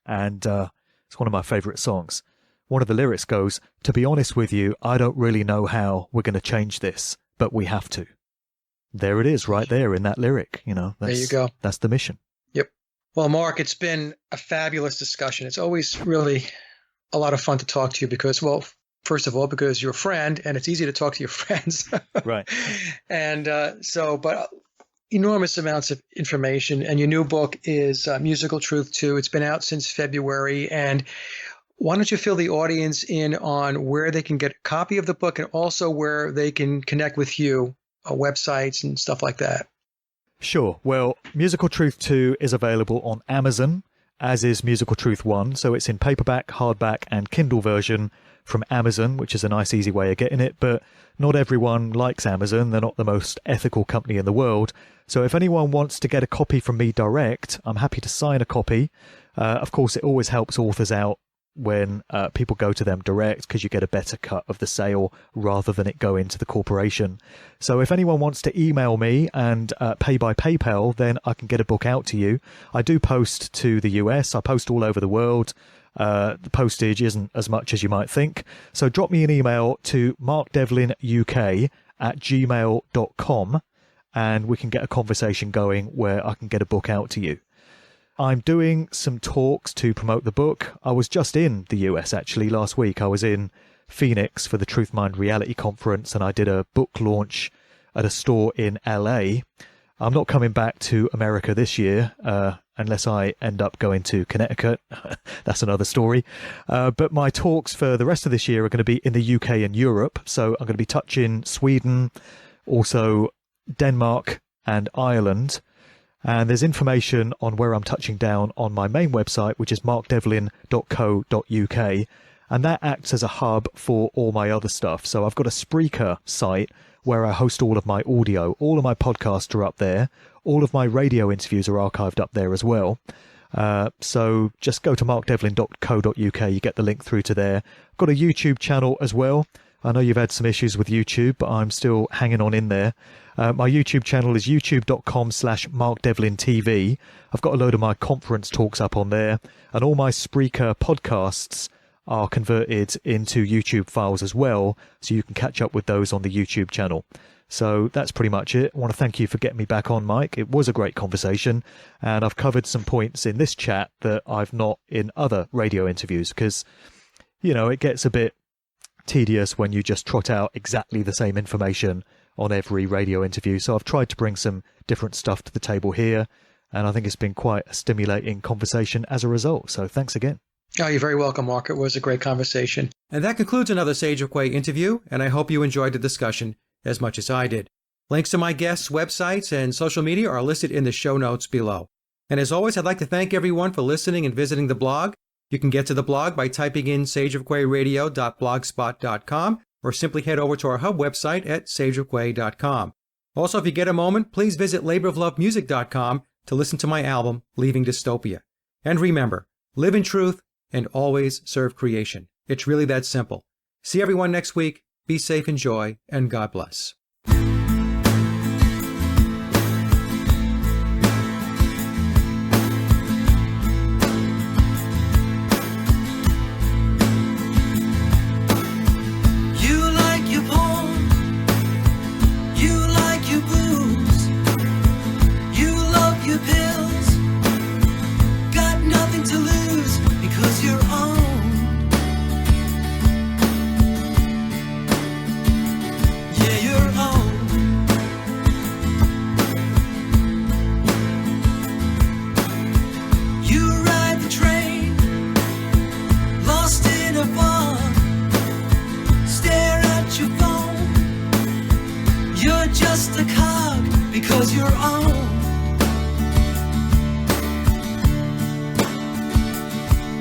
Speaker 2: and it's one of my favourite songs. One of the lyrics goes, "To be honest with you, I don't really know how we're going to change this, but we have to." There it is, right there in that lyric. There
Speaker 1: you go.
Speaker 2: That's the mission.
Speaker 1: Yep. Well, Mark, it's been a fabulous discussion. It's always really a lot of fun to talk to you because, well, first of all, because you're a friend and it's easy to talk to your friends.
Speaker 2: Right.
Speaker 1: And but enormous amounts of information. And your new book is Musical Truth 2. It's been out since February. And why don't you fill the audience in on where they can get a copy of the book and also where they can connect with you, websites and stuff like that?
Speaker 2: Sure. Well, Musical Truth 2 is available on Amazon, as is Musical Truth 1. So it's in paperback, hardback, and Kindle version from Amazon, which is a nice, easy way of getting it. But not everyone likes Amazon. They're not the most ethical company in the world. So if anyone wants to get a copy from me direct, I'm happy to sign a copy. Of course, it always helps authors out when people go to them direct because you get a better cut of the sale rather than it go into the corporation. So if anyone wants to email me and pay by PayPal, then I can get a book out to you. I do post to the US. I post all over the world. The postage isn't as much as you might think. So drop me an email to markdevlinuk@gmail.com and we can get a conversation going where I can get a book out to you. I'm doing some talks to promote the book. I was just in the US actually last week. I was in Phoenix for the Truth Mind Reality Conference and I did a book launch at a store in LA. I'm not coming back to America this year unless I end up going to Connecticut. That's another story. But my talks for the rest of this year are going to be in the UK and Europe. So I'm going to be touching Sweden, also Denmark and Ireland. And there's information on where I'm touching down on my main website, which is markdevlin.co.uk. And that acts as a hub for all my other stuff. So I've got a Spreaker site where I host all of my audio. All of my podcasts are up there. All of my radio interviews are archived up there as well. So just go to markdevlin.co.uk. You get the link through to there. I've got a YouTube channel as well. I know you've had some issues with YouTube, but I'm still hanging on in there. My YouTube channel is youtube.com/MarkDevlinTV. I've got a load of my conference talks up on there, and all my Spreaker podcasts are converted into YouTube files as well, so you can catch up with those on the YouTube channel. So that's pretty much it. I want to thank you for getting me back on, Mike. It was a great conversation, and I've covered some points in this chat that I've not in other radio interviews, because, you know, it gets a bit tedious when you just trot out exactly the same information on every radio interview. So I've tried to bring some different stuff to the table here, and I think it's been quite a stimulating conversation as a result. So thanks again.
Speaker 1: Oh, you're very welcome, Mark. It was a great conversation. And that concludes another Sage of Quay interview, and I hope you enjoyed the discussion as much as I did. Links to my guests' websites and social media are listed in the show notes below. And as always, I'd like to thank everyone for listening and visiting the blog. You can get to the blog by typing in sageofquayradio.blogspot.com or simply head over to our hub website at sageofquay.com. Also, if you get a moment, please visit laboroflovemusic.com to listen to my album, Leaving Dystopia. And remember, live in truth and always serve creation. It's really that simple. See everyone next week. Be safe, enjoy, and God bless.
Speaker 3: Just a cog because you're on.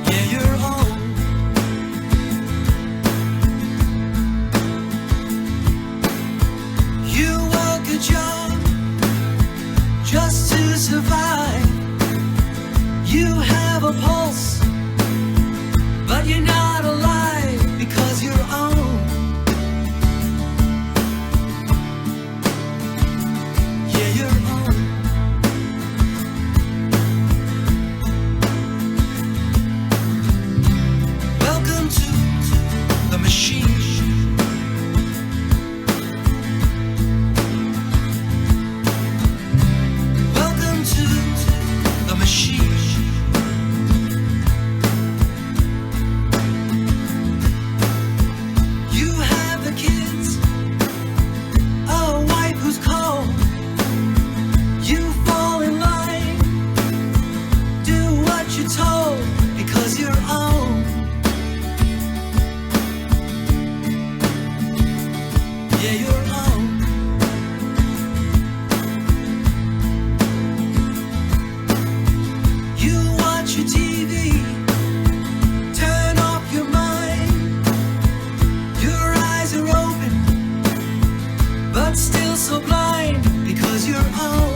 Speaker 3: Yeah, you're on. You work a job just to survive. You have a pulse, but you're not alive because you're on. Still so blind because you're on.